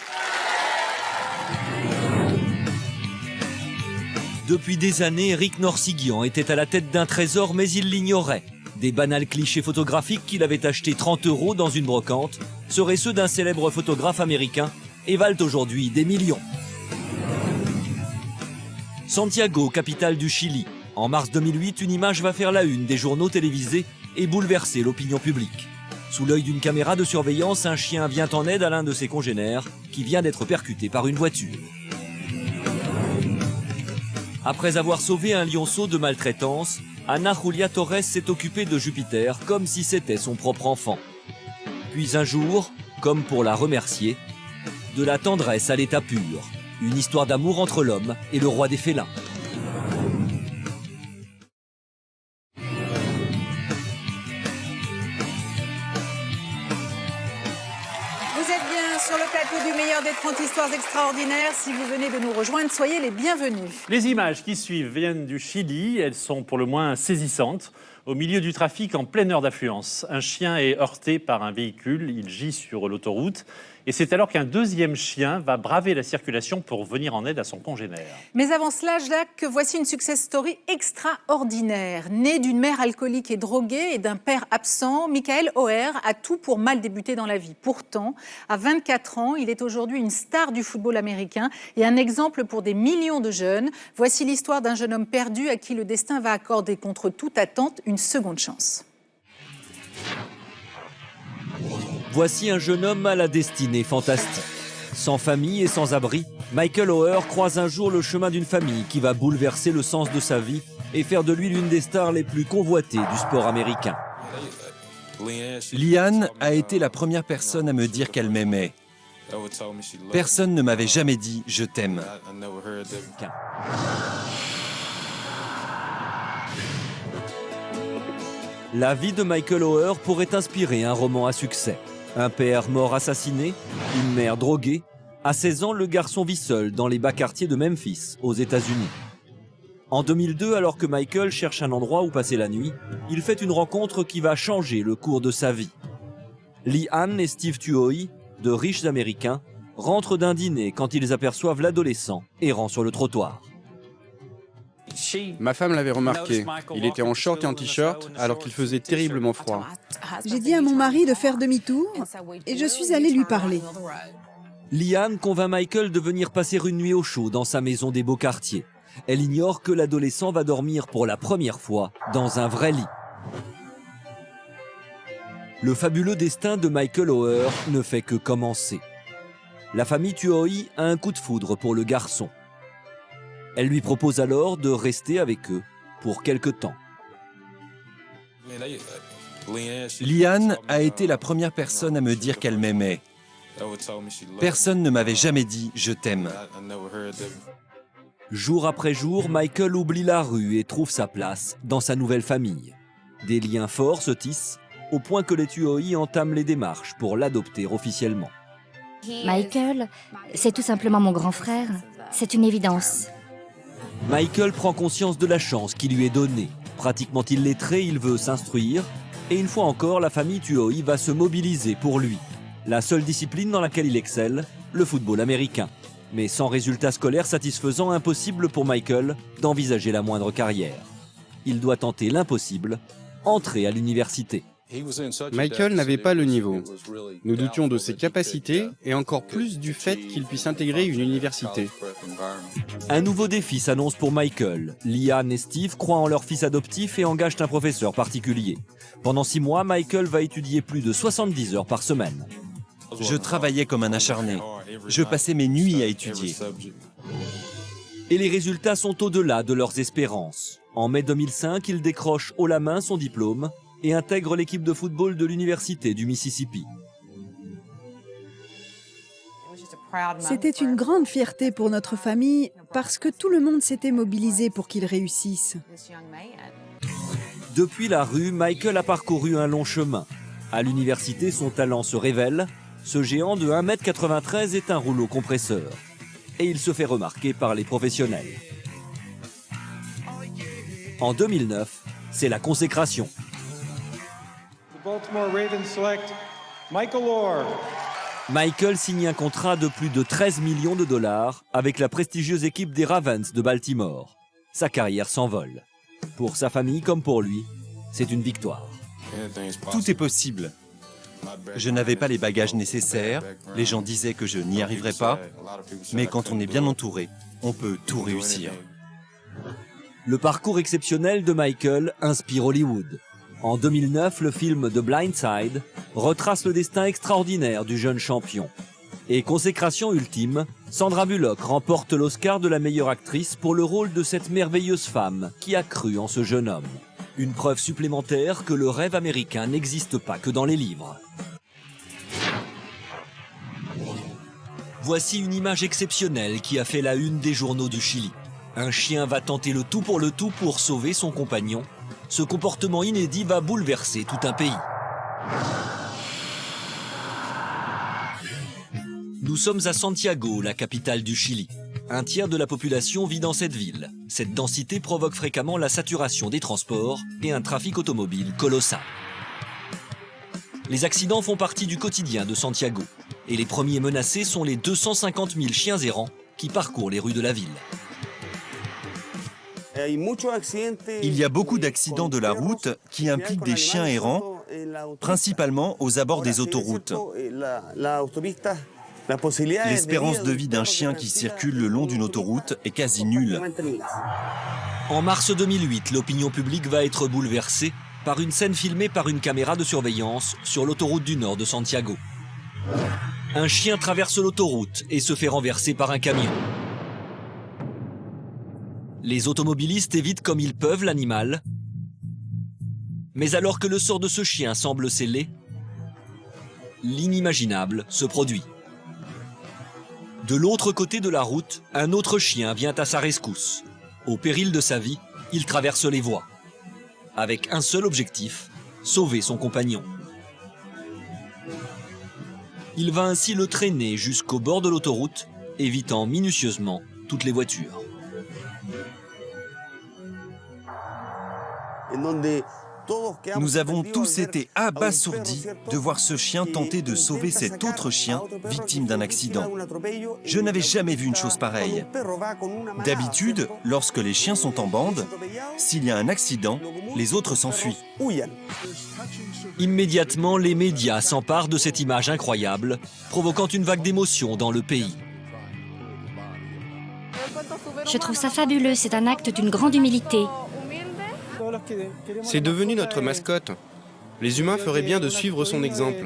Depuis des années, Eric Norsigian était à la tête d'un trésor, mais il l'ignorait. Des banals clichés photographiques qu'il avait achetés 30 € dans une brocante seraient ceux d'un célèbre photographe américain et valent aujourd'hui des millions. Santiago, capitale du Chili. En mars 2008, une image va faire la une des journaux télévisés et bouleverser l'opinion publique. Sous l'œil d'une caméra de surveillance, un chien vient en aide à l'un de ses congénères qui vient d'être percuté par une voiture. Après avoir sauvé un lionceau de maltraitance, Ana Julia Torres s'est occupée de Jupiter comme si c'était son propre enfant. Puis un jour, comme pour la remercier, de la tendresse à l'état pur, une histoire d'amour entre l'homme et le roi des félins. Sur le plateau du meilleur des 30 histoires extraordinaires. Si vous venez de nous rejoindre, soyez les bienvenus. Les images qui suivent viennent du Chili. Elles sont pour le moins saisissantes. Au milieu du trafic, en pleine heure d'affluence, un chien est heurté par un véhicule. Il gît sur l'autoroute. Et c'est alors qu'un deuxième chien va braver la circulation pour venir en aide à son congénère. Mais avant cela, Jacques, voici une success story extraordinaire. Né d'une mère alcoolique et droguée et d'un père absent, Michael Oher a tout pour mal débuter dans la vie. Pourtant, à 24 ans, il est aujourd'hui une star du football américain et un exemple pour des millions de jeunes. Voici l'histoire d'un jeune homme perdu à qui le destin va accorder contre toute attente une seconde chance. Voici un jeune homme à la destinée fantastique. Sans famille et sans abri, Michael Oher croise un jour le chemin d'une famille qui va bouleverser le sens de sa vie et faire de lui l'une des stars les plus convoitées du sport américain. Liane a été la première personne à me dire qu'elle m'aimait. Personne ne m'avait jamais dit « je t'aime ». La vie de Michael Oher pourrait inspirer un roman à succès. Un père mort assassiné, une mère droguée. À 16 ans, le garçon vit seul dans les bas quartiers de Memphis, aux États-Unis. En 2002, alors que Michael cherche un endroit où passer la nuit, il fait une rencontre qui va changer le cours de sa vie. Lee-Ann et Steve Tuohy, de riches Américains, rentrent d'un dîner quand ils aperçoivent l'adolescent errant sur le trottoir. Ma femme l'avait remarqué. Il était en short et en t-shirt alors qu'il faisait terriblement froid. J'ai dit à mon mari de faire demi-tour et je suis allée lui parler. Lee-Ann convainc Michael de venir passer une nuit au chaud dans sa maison des beaux quartiers. Elle ignore que l'adolescent va dormir pour la première fois dans un vrai lit. Le fabuleux destin de Michael Oher ne fait que commencer. La famille Tuohy a un coup de foudre pour le garçon. Elle lui propose alors de rester avec eux pour quelque temps. Liane a été la première personne à me dire qu'elle m'aimait. Personne ne m'avait jamais dit « je t'aime ». Jour après jour, Michael oublie la rue et trouve sa place dans sa nouvelle famille. Des liens forts se tissent, au point que les Tuohy entament les démarches pour l'adopter officiellement. Michael, c'est tout simplement mon grand frère. C'est une évidence. Michael prend conscience de la chance qui lui est donnée. Pratiquement illettré, il veut s'instruire. Et une fois encore, la famille Tuohy va se mobiliser pour lui. La seule discipline dans laquelle il excelle, le football américain. Mais sans résultat scolaire satisfaisant, impossible pour Michael d'envisager la moindre carrière. Il doit tenter l'impossible, entrer à l'université. Michael n'avait pas le niveau. Nous doutions de ses capacités et encore plus du fait qu'il puisse intégrer une université. Un nouveau défi s'annonce pour Michael. Lee-Ann et Steve croient en leur fils adoptif et engagent un professeur particulier. Pendant 6 mois, Michael va étudier plus de 70 heures par semaine. Je travaillais comme un acharné. Je passais mes nuits à étudier. Et les résultats sont au-delà de leurs espérances. En mai 2005, il décroche haut la main son diplôme et intègre l'équipe de football de l'Université du Mississippi. C'était une grande fierté pour notre famille parce que tout le monde s'était mobilisé pour qu'il réussisse. Depuis la rue, Michael a parcouru un long chemin. À l'université, son talent se révèle. Ce géant de 1,93 m est un rouleau compresseur. Et il se fait remarquer par les professionnels. En 2009, c'est la consécration. Baltimore Ravens select Michael Oher. Michael signe un contrat de plus de 13 millions de dollars avec la prestigieuse équipe des Ravens de Baltimore. Sa carrière s'envole. Pour sa famille comme pour lui, c'est une victoire. Tout est possible. Je n'avais pas les bagages nécessaires, les gens disaient que je n'y arriverais pas, mais quand on est bien entouré, on peut tout réussir. Le parcours exceptionnel de Michael inspire Hollywood. En 2009, le film The Blind Side retrace le destin extraordinaire du jeune champion. Et consécration ultime, Sandra Bullock remporte l'Oscar de la meilleure actrice pour le rôle de cette merveilleuse femme qui a cru en ce jeune homme. Une preuve supplémentaire que le rêve américain n'existe pas que dans les livres. Voici une image exceptionnelle qui a fait la une des journaux du Chili. Un chien va tenter le tout pour sauver son compagnon. Ce comportement inédit va bouleverser tout un pays. Nous sommes à Santiago, la capitale du Chili. Un tiers de la population vit dans cette ville. Cette densité provoque fréquemment la saturation des transports et un trafic automobile colossal. Les accidents font partie du quotidien de Santiago. Et les premiers menacés sont les 250 000 chiens errants qui parcourent les rues de la ville. Il y a beaucoup d'accidents de la route qui impliquent des chiens errants, principalement aux abords des autoroutes. L'espérance de vie d'un chien qui circule le long d'une autoroute est quasi nulle. En mars 2008, l'opinion publique va être bouleversée par une scène filmée par une caméra de surveillance sur l'autoroute du nord de Santiago. Un chien traverse l'autoroute et se fait renverser par un camion. Les automobilistes évitent comme ils peuvent l'animal. Mais alors que le sort de ce chien semble scellé, l'inimaginable se produit. De l'autre côté de la route, un autre chien vient à sa rescousse. Au péril de sa vie, il traverse les voies. Avec un seul objectif, sauver son compagnon. Il va ainsi le traîner jusqu'au bord de l'autoroute, évitant minutieusement toutes les voitures. Nous avons tous été abasourdis de voir ce chien tenter de sauver cet autre chien victime d'un accident. Je n'avais jamais vu une chose pareille. D'habitude, lorsque les chiens sont en bande, s'il y a un accident, les autres s'enfuient. Immédiatement, les médias s'emparent de cette image incroyable, provoquant une vague d'émotion dans le pays. Je trouve ça fabuleux, c'est un acte d'une grande humilité. C'est devenu notre mascotte. Les humains feraient bien de suivre son exemple.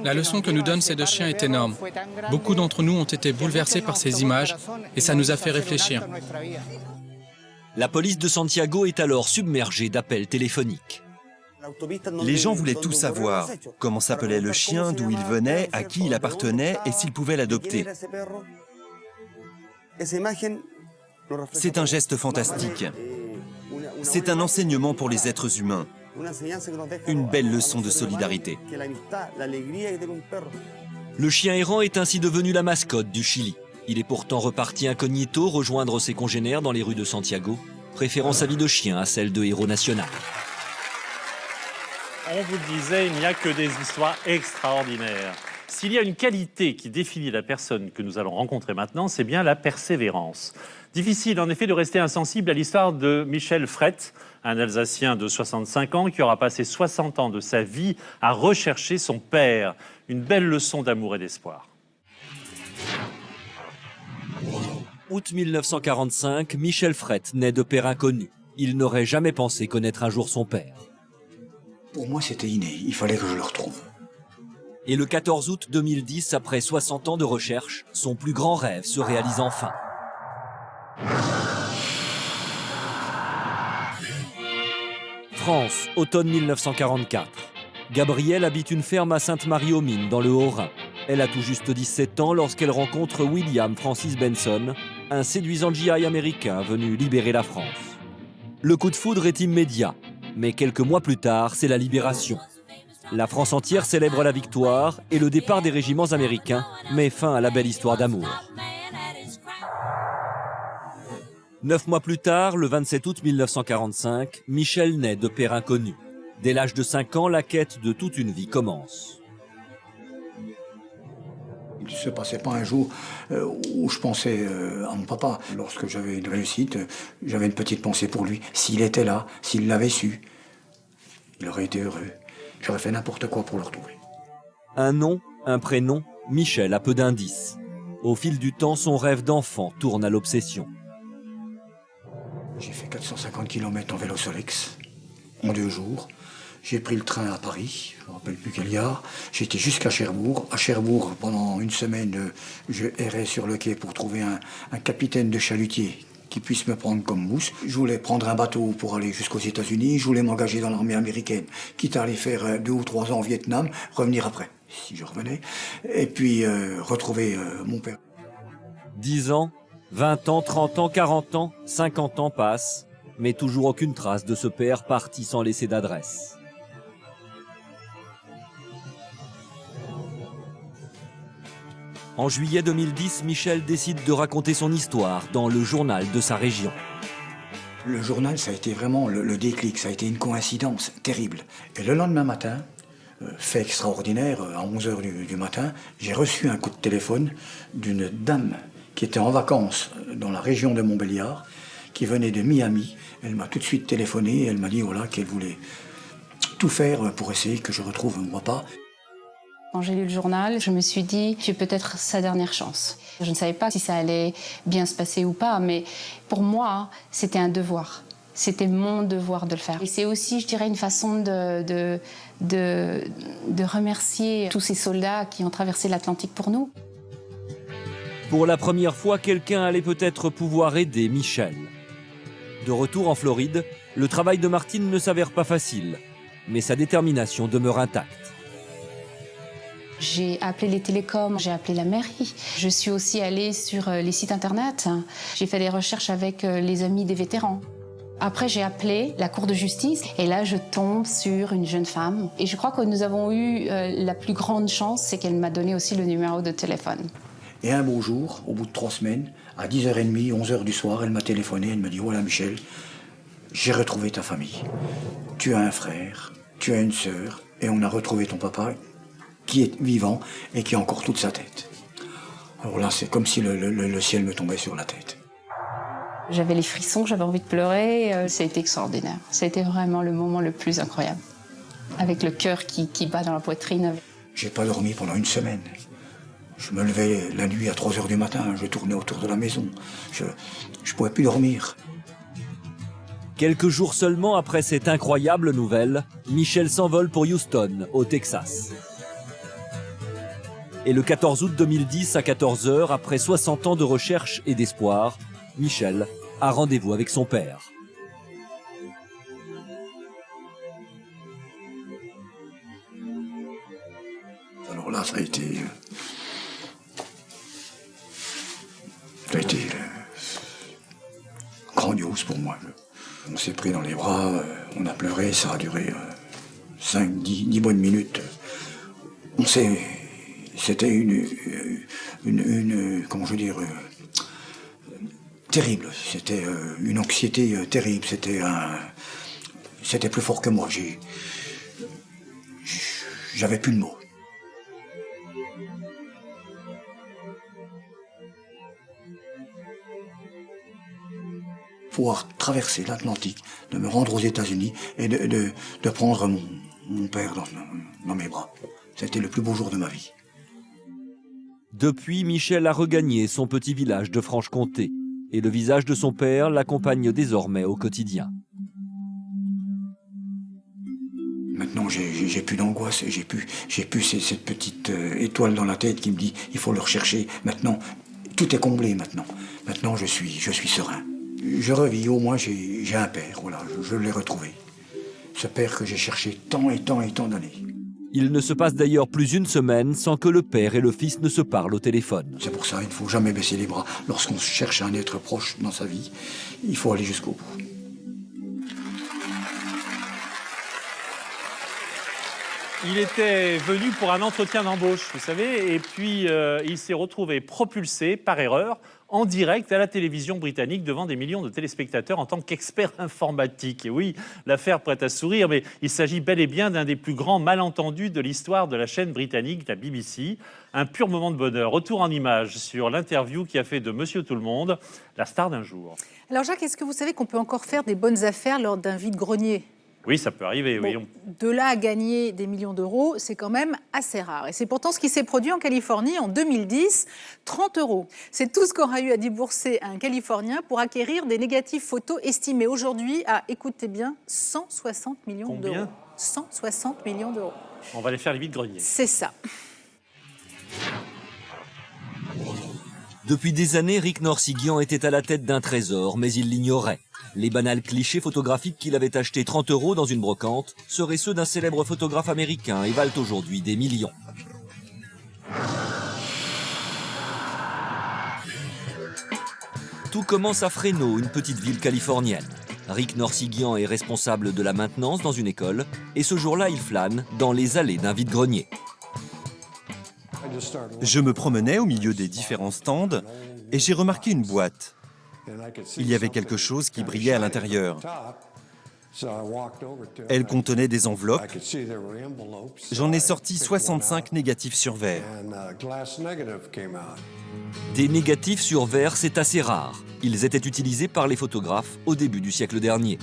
La leçon que nous donnent ces deux chiens est énorme. Beaucoup d'entre nous ont été bouleversés par ces images et ça nous a fait réfléchir. La police de Santiago est alors submergée d'appels téléphoniques. Les gens voulaient tout savoir. Comment s'appelait le chien, d'où il venait, à qui il appartenait et s'ils pouvaient l'adopter. C'est un geste fantastique. C'est un enseignement pour les êtres humains. Une belle leçon de solidarité. Le chien errant est ainsi devenu la mascotte du Chili. Il est pourtant reparti incognito rejoindre ses congénères dans les rues de Santiago, préférant sa vie de chien à celle de héros national. On vous le disait, il n'y a que des histoires extraordinaires. S'il y a une qualité qui définit la personne que nous allons rencontrer maintenant, c'est bien la persévérance. Difficile en effet de rester insensible à l'histoire de Michel Frette, un Alsacien de 65 ans qui aura passé 60 ans de sa vie à rechercher son père. Une belle leçon d'amour et d'espoir. Août 1945, Michel Frette naît de père inconnu. Il n'aurait jamais pensé connaître un jour son père. Pour moi, c'était inné. Il fallait que je le retrouve. Et le 14 août 2010, après 60 ans de recherche, son plus grand rêve se réalise enfin. France, automne 1944. Gabrielle habite une ferme à Sainte-Marie-aux-Mines, dans le Haut-Rhin. Elle a tout juste 17 ans lorsqu'elle rencontre William Francis Benson, un séduisant GI américain venu libérer la France. Le coup de foudre est immédiat, mais quelques mois plus tard, c'est la libération. La France entière célèbre la victoire et le départ des régiments américains met fin à la belle histoire d'amour. 9 mois plus tard, le 27 août 1945, Michel naît de père inconnu. Dès l'âge de 5 ans, la quête de toute une vie commence. Il ne se passait pas un jour où je pensais à mon papa. Lorsque j'avais une réussite, j'avais une petite pensée pour lui. S'il était là, s'il l'avait su, Il aurait été heureux. J'aurais fait n'importe quoi pour le retrouver. Un nom, un prénom, Michel a peu d'indices. Au fil du temps, son rêve d'enfant tourne à l'obsession. J'ai fait 450 km en vélo Solex en 2 jours. J'ai pris le train à Paris, je ne me rappelle plus quelle gare. J'étais jusqu'à Cherbourg. À Cherbourg, pendant une semaine, je errais sur le quai pour trouver un capitaine de chalutier qui puisse me prendre comme mousse. Je voulais prendre un bateau pour aller jusqu'aux États-Unis. Je voulais m'engager dans l'armée américaine, quitte à aller faire 2 ou 3 ans au Vietnam, revenir après, si je revenais, et puis retrouver mon père. 10 ans, 20 ans, 30 ans, 40 ans, 50 ans passent, mais toujours aucune trace de ce père parti sans laisser d'adresse. En juillet 2010, Michel décide de raconter son histoire dans le journal de sa région. Le journal, ça a été vraiment le déclic, ça a été une coïncidence terrible. Et le lendemain matin, fait extraordinaire, à 11h du matin, j'ai reçu un coup de téléphone d'une dame qui était en vacances dans la région de Montbéliard, qui venait de Miami. Elle m'a tout de suite téléphoné et elle m'a dit voilà, qu'elle voulait tout faire pour essayer que je retrouve mon papa. Quand j'ai lu le journal, je me suis dit, c'est peut-être sa dernière chance. Je ne savais pas si ça allait bien se passer ou pas, mais pour moi, c'était un devoir. C'était mon devoir de le faire. Et c'est aussi, je dirais, une façon de remercier tous ces soldats qui ont traversé l'Atlantique pour nous. Pour la première fois, quelqu'un allait peut-être pouvoir aider Michel. De retour en Floride, le travail de Martine ne s'avère pas facile, mais sa détermination demeure intacte. J'ai appelé les télécoms, j'ai appelé la mairie. Je suis aussi allée sur les sites internet. J'ai fait des recherches avec les amis des vétérans. Après, j'ai appelé la cour de justice et là, je tombe sur une jeune femme. Et je crois que nous avons eu la plus grande chance, c'est qu'elle m'a donné aussi le numéro de téléphone. Et un beau jour, au bout de 3 semaines, à 10h30, 11h du soir, elle m'a téléphoné, elle m'a dit « Voilà Michel, j'ai retrouvé ta famille. Tu as un frère, tu as une sœur, et on a retrouvé ton papa qui est vivant et qui a encore toute sa tête. » Alors là, c'est comme si le ciel me tombait sur la tête. J'avais les frissons, j'avais envie de pleurer. Ça a été extraordinaire. Ça a été vraiment le moment le plus incroyable. Avec le cœur qui bat dans la poitrine. J'ai pas dormi pendant 1 semaine. Je me levais la nuit à 3h du matin, je tournais autour de la maison. Je pouvais plus dormir. Quelques jours seulement après cette incroyable nouvelle, Michel s'envole pour Houston, au Texas. Et le 14 août 2010, à 14h, après 60 ans de recherche et d'espoir, Michel a rendez-vous avec son père. Alors là, ça a été grandiose pour moi. On s'est pris dans les bras, on a pleuré, ça a duré 5-10 bonnes minutes. C'était une comment je veux dire, terrible. C'était une anxiété terrible. C'était plus fort que moi. J'avais plus de mots. Pouvoir traverser l'Atlantique, de me rendre aux États-Unis et de prendre mon père dans mes bras. C'était le plus beau jour de ma vie. Depuis, Michel a regagné son petit village de Franche-Comté et le visage de son père l'accompagne désormais au quotidien. Maintenant, j'ai plus d'angoisse, j'ai plus cette petite étoile dans la tête qui me dit il faut le rechercher. Maintenant, tout est comblé maintenant. Maintenant, je suis serein. Je revis, au moins j'ai un père, voilà, je l'ai retrouvé. Ce père que j'ai cherché tant et tant et tant d'années. Il ne se passe d'ailleurs plus une semaine sans que le père et le fils ne se parlent au téléphone. C'est pour ça qu'il ne faut jamais baisser les bras. Lorsqu'on cherche un être proche dans sa vie, il faut aller jusqu'au bout. Il était venu pour un entretien d'embauche, vous savez, et puis il s'est retrouvé propulsé par erreur en direct à la télévision britannique devant des millions de téléspectateurs en tant qu'expert informatique. Et oui, l'affaire prête à sourire, mais il s'agit bel et bien d'un des plus grands malentendus de l'histoire de la chaîne britannique, la BBC. Un pur moment de bonheur. Retour en images sur l'interview qui a fait de Monsieur Tout-le-Monde la star d'un jour. Alors Jacques, est-ce que vous savez qu'on peut encore faire des bonnes affaires lors d'un vide-grenier ? Oui, ça peut arriver, oui. De là à gagner des millions d'euros, c'est quand même assez rare. Et c'est pourtant ce qui s'est produit en Californie en 2010, 30 €. C'est tout ce qu'aura eu à débourser un Californien pour acquérir des négatifs photos estimés aujourd'hui à, écoutez bien, 160 millions d'euros. Combien ? 160 millions d'euros. On va aller faire les vides-greniers. C'est ça. Depuis des années, Rick Norsigian était à la tête d'un trésor, mais il l'ignorait. Les banals clichés photographiques qu'il avait achetés 30 € dans une brocante seraient ceux d'un célèbre photographe américain et valent aujourd'hui des millions. Tout commence à Fresno, une petite ville californienne. Rick Norsigian est responsable de la maintenance dans une école et ce jour-là, il flâne dans les allées d'un vide-grenier. Je me promenais au milieu des différents stands et j'ai remarqué une boîte. Il y avait quelque chose qui brillait à l'intérieur. Elle contenait des enveloppes. J'en ai sorti 65 négatifs sur verre. Des négatifs sur verre, c'est assez rare. Ils étaient utilisés par les photographes au début du siècle dernier.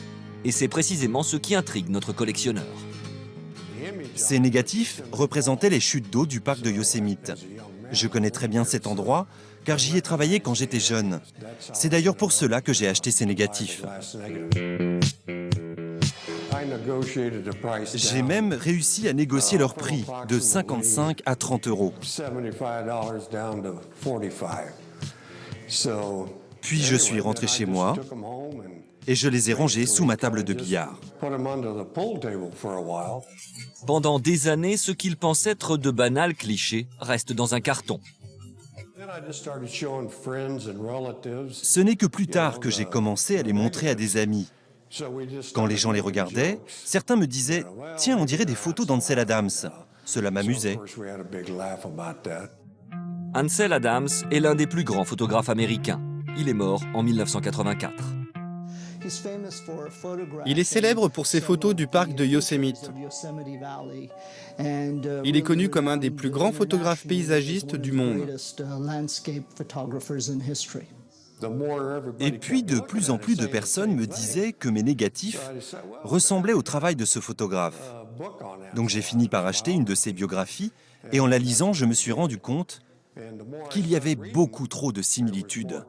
Et c'est précisément ce qui intrigue notre collectionneur. Ces négatifs représentaient les chutes d'eau du parc de Yosemite. Je connais très bien cet endroit car j'y ai travaillé quand j'étais jeune. C'est d'ailleurs pour cela que j'ai acheté ces négatifs. J'ai même réussi à négocier leur prix de 55 à 30 €. Puis je suis rentré chez moi et je les ai rangés sous ma table de billard. Pendant des années, ce qu'il pense être de banals clichés reste dans un carton. Ce n'est que plus tard que j'ai commencé à les montrer à des amis. Quand les gens les regardaient, certains me disaient « Tiens, on dirait des photos d'Ansel Adams ». Cela m'amusait. Ansel Adams est l'un des plus grands photographes américains. Il est mort en 1984. Il est célèbre pour ses photos du parc de Yosemite. Il est connu comme un des plus grands photographes paysagistes du monde. Et puis de plus en plus de personnes me disaient que mes négatifs ressemblaient au travail de ce photographe. Donc j'ai fini par acheter une de ses biographies et en la lisant, je me suis rendu compte qu'il y avait beaucoup trop de similitudes.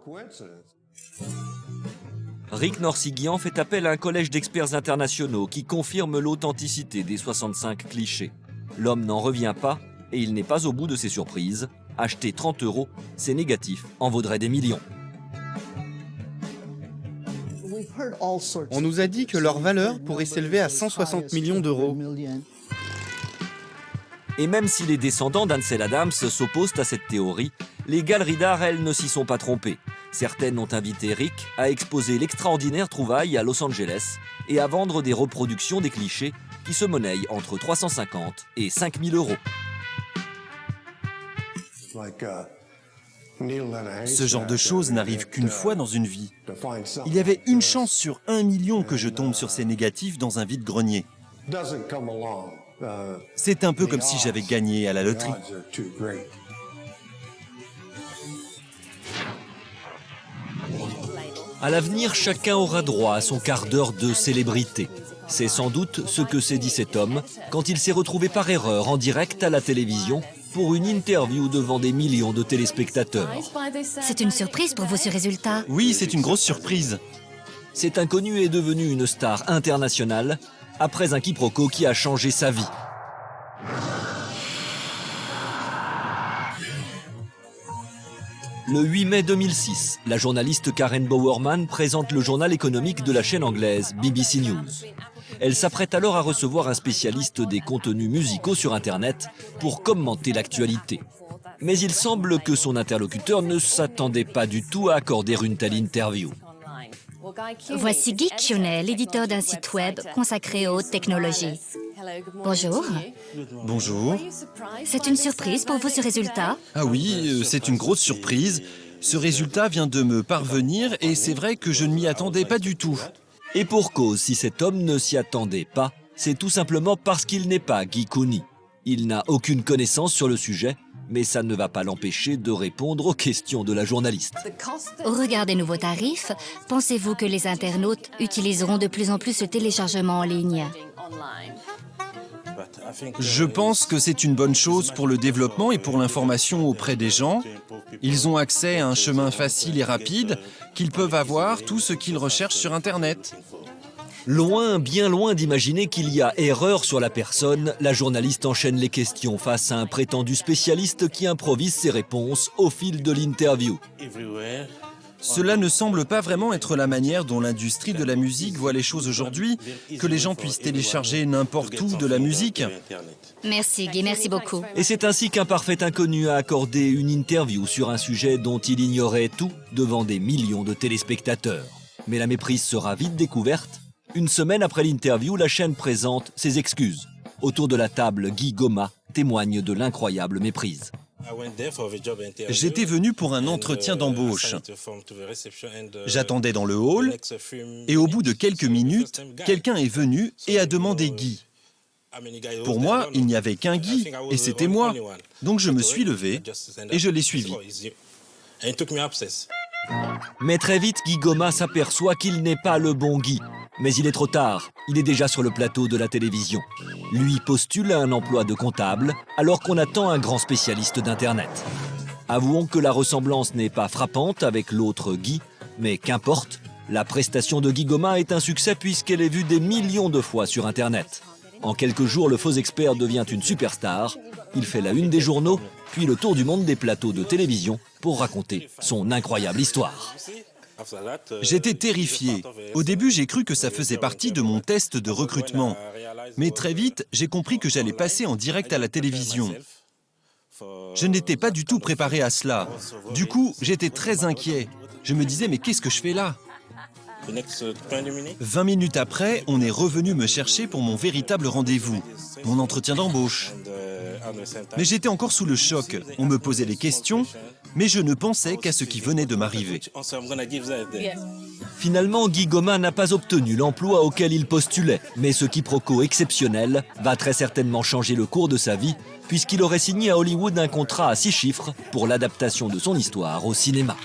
Rick Norsigian fait appel à un collège d'experts internationaux qui confirme l'authenticité des 65 clichés. L'homme n'en revient pas et il n'est pas au bout de ses surprises. Acheter 30 €, ces négatifs en vaudraient des millions. On nous a dit que leur valeur pourrait s'élever à 160 millions d'euros. Et même si les descendants d'Ansel Adams s'opposent à cette théorie, les galeries d'art, elles, ne s'y sont pas trompées. Certaines ont invité Rick à exposer l'extraordinaire trouvaille à Los Angeles et à vendre des reproductions des clichés qui se monnaient entre 350 et 5 000 €. Ce genre de choses n'arrive qu'une fois dans une vie. Il y avait une chance sur 1 million que je tombe sur ces négatifs dans un vide-grenier. C'est un peu comme si j'avais gagné à la loterie. À l'avenir, chacun aura droit à son quart d'heure de célébrité. C'est sans doute ce que s'est dit cet homme quand il s'est retrouvé par erreur en direct à la télévision pour une interview devant des millions de téléspectateurs. C'est une surprise pour vous ce résultat? Oui, c'est une grosse surprise. Cet inconnu est devenu une star internationale après un quiproquo qui a changé sa vie. Le 8 mai 2006, la journaliste Karen Bowerman présente le journal économique de la chaîne anglaise BBC News. Elle s'apprête alors à recevoir un spécialiste des contenus musicaux sur Internet pour commenter l'actualité. Mais il semble que son interlocuteur ne s'attendait pas du tout à accorder une telle interview. Voici Guy Kionnet, l'éditeur d'un site web consacré aux technologies. Bonjour. Bonjour. C'est une surprise pour vous ce résultat? Ah oui, c'est une grosse surprise. Ce résultat vient de me parvenir et c'est vrai que je ne m'y attendais pas du tout. Et pour cause, si cet homme ne s'y attendait pas, c'est tout simplement parce qu'il n'est pas Guy Cooney. Il n'a aucune connaissance sur le sujet, mais ça ne va pas l'empêcher de répondre aux questions de la journaliste. Au regard des nouveaux tarifs, pensez-vous que les internautes utiliseront de plus en plus le téléchargement en ligne? Je pense que c'est une bonne chose pour le développement et pour l'information auprès des gens. Ils ont accès à un chemin facile et rapide qu'ils peuvent avoir tout ce qu'ils recherchent sur Internet. Loin, bien loin d'imaginer qu'il y a erreur sur la personne, la journaliste enchaîne les questions face à un prétendu spécialiste qui improvise ses réponses au fil de l'interview. Cela ne semble pas vraiment être la manière dont l'industrie de la musique voit les choses aujourd'hui, que les gens puissent télécharger n'importe où de la musique. Merci Guy, merci beaucoup. Et c'est ainsi qu'un parfait inconnu a accordé une interview sur un sujet dont il ignorait tout devant des millions de téléspectateurs. Mais la méprise sera vite découverte. Une semaine après l'interview, la chaîne présente ses excuses. Autour de la table, Guy Goma témoigne de l'incroyable méprise. J'étais venu pour un entretien d'embauche. J'attendais dans le hall et au bout de quelques minutes, quelqu'un est venu et a demandé Guy. Pour moi, il n'y avait qu'un Guy et c'était moi. Donc je me suis levé et je l'ai suivi. Mais très vite, Guy Goma s'aperçoit qu'il n'est pas le bon Guy. Mais il est trop tard, il est déjà sur le plateau de la télévision. Lui postule à un emploi de comptable, alors qu'on attend un grand spécialiste d'Internet. Avouons que la ressemblance n'est pas frappante avec l'autre Guy, mais qu'importe, la prestation de Guy Goma est un succès puisqu'elle est vue des millions de fois sur Internet. En quelques jours, le faux expert devient une superstar. Il fait la une des journaux, puis le tour du monde des plateaux de télévision pour raconter son incroyable histoire. J'étais terrifié. Au début, j'ai cru que ça faisait partie de mon test de recrutement. Mais très vite, j'ai compris que j'allais passer en direct à la télévision. Je n'étais pas du tout préparé à cela. Du coup, j'étais très inquiet. Je me disais, mais qu'est-ce que je fais là ? 20 minutes après, on est revenu me chercher pour mon véritable rendez-vous, mon entretien d'embauche. Mais j'étais encore sous le choc. On me posait des questions, mais je ne pensais qu'à ce qui venait de m'arriver. Finalement, Guy Goma n'a pas obtenu l'emploi auquel il postulait, mais ce quiproquo exceptionnel va très certainement changer le cours de sa vie, puisqu'il aurait signé à Hollywood un contrat à 6 chiffres pour l'adaptation de son histoire au cinéma.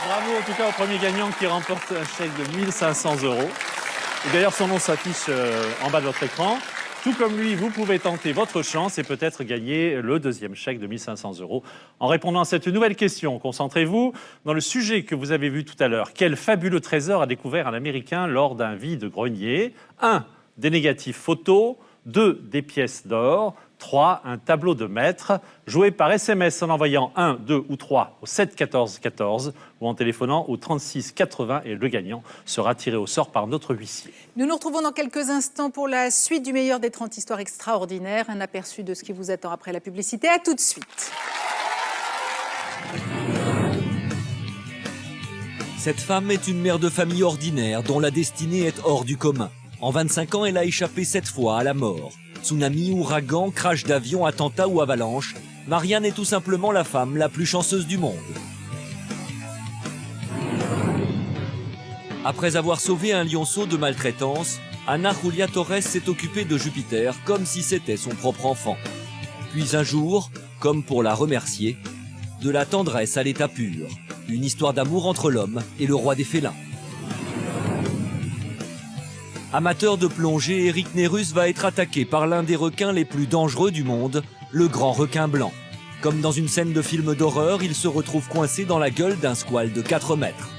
Bravo en tout cas au premier gagnant qui remporte un chèque de 1 500 €. Et d'ailleurs, son nom s'affiche en bas de votre écran. Tout comme lui, vous pouvez tenter votre chance et peut-être gagner le deuxième chèque de 1 500 € en répondant à cette nouvelle question. Concentrez-vous dans le sujet que vous avez vu tout à l'heure. Quel fabuleux trésor a découvert un Américain lors d'un vide-grenier ? 1. Des négatifs photos. 2. Des pièces d'or. 3. Un tableau de maître. Joué par SMS en envoyant 1, 2 ou 3 au 7 14 14 ou en téléphonant au 36 80 et le gagnant sera tiré au sort par notre huissier. Nous nous retrouvons dans quelques instants pour la suite du meilleur des 30 histoires extraordinaires. Un aperçu de ce qui vous attend après la publicité. À tout de suite. Cette femme est une mère de famille ordinaire dont la destinée est hors du commun. En 25 ans, elle a échappé 7 fois à la mort. Tsunami, ouragan, crash d'avion, attentat ou avalanche, Marianne est tout simplement la femme la plus chanceuse du monde. Après avoir sauvé un lionceau de maltraitance, Ana Julia Torres s'est occupée de Jupiter comme si c'était son propre enfant. Puis un jour, comme pour la remercier, de la tendresse à l'état pur. Une histoire d'amour entre l'homme et le roi des félins. Amateur de plongée, Eric Nérus va être attaqué par l'un des requins les plus dangereux du monde, le grand requin blanc. Comme dans une scène de film d'horreur, il se retrouve coincé dans la gueule d'un squale de 4 mètres.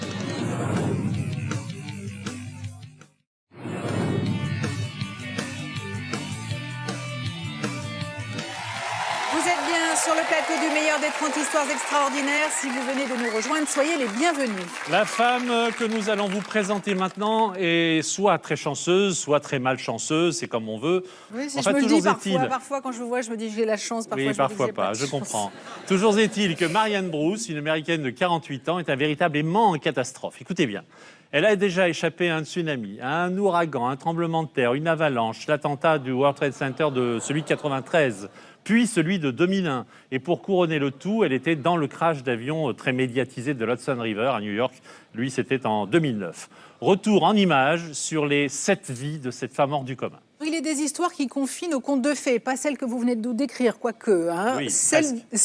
Vous êtes bien sur le plateau du meilleur des 30 histoires extraordinaires. Si vous venez de nous rejoindre, soyez les bienvenus. La femme que nous allons vous présenter maintenant est soit très chanceuse, soit très malchanceuse, c'est comme on veut. Oui, enfin, je me le dis toujours parfois quand je vous vois, je me dis j'ai la chance, parfois oui, je parfois me dis, pas, je comprends. Toujours est-il que Marianne Bruce, une Américaine de 48 ans, est un véritable aimant en catastrophe. Écoutez bien. Elle a déjà échappé à un tsunami, à un ouragan, un tremblement de terre, une avalanche, l'attentat du World Trade Center de celui de 93, puis celui de 2001. Et pour couronner le tout, elle était dans le crash d'avion très médiatisé de l'Hudson River à New York. Lui, c'était en 2009. Retour en images sur les 7 vies de cette femme hors du commun. Il est des histoires qui confinent aux contes de fées, pas celles que vous venez de nous décrire, quoique. Hein. Oui,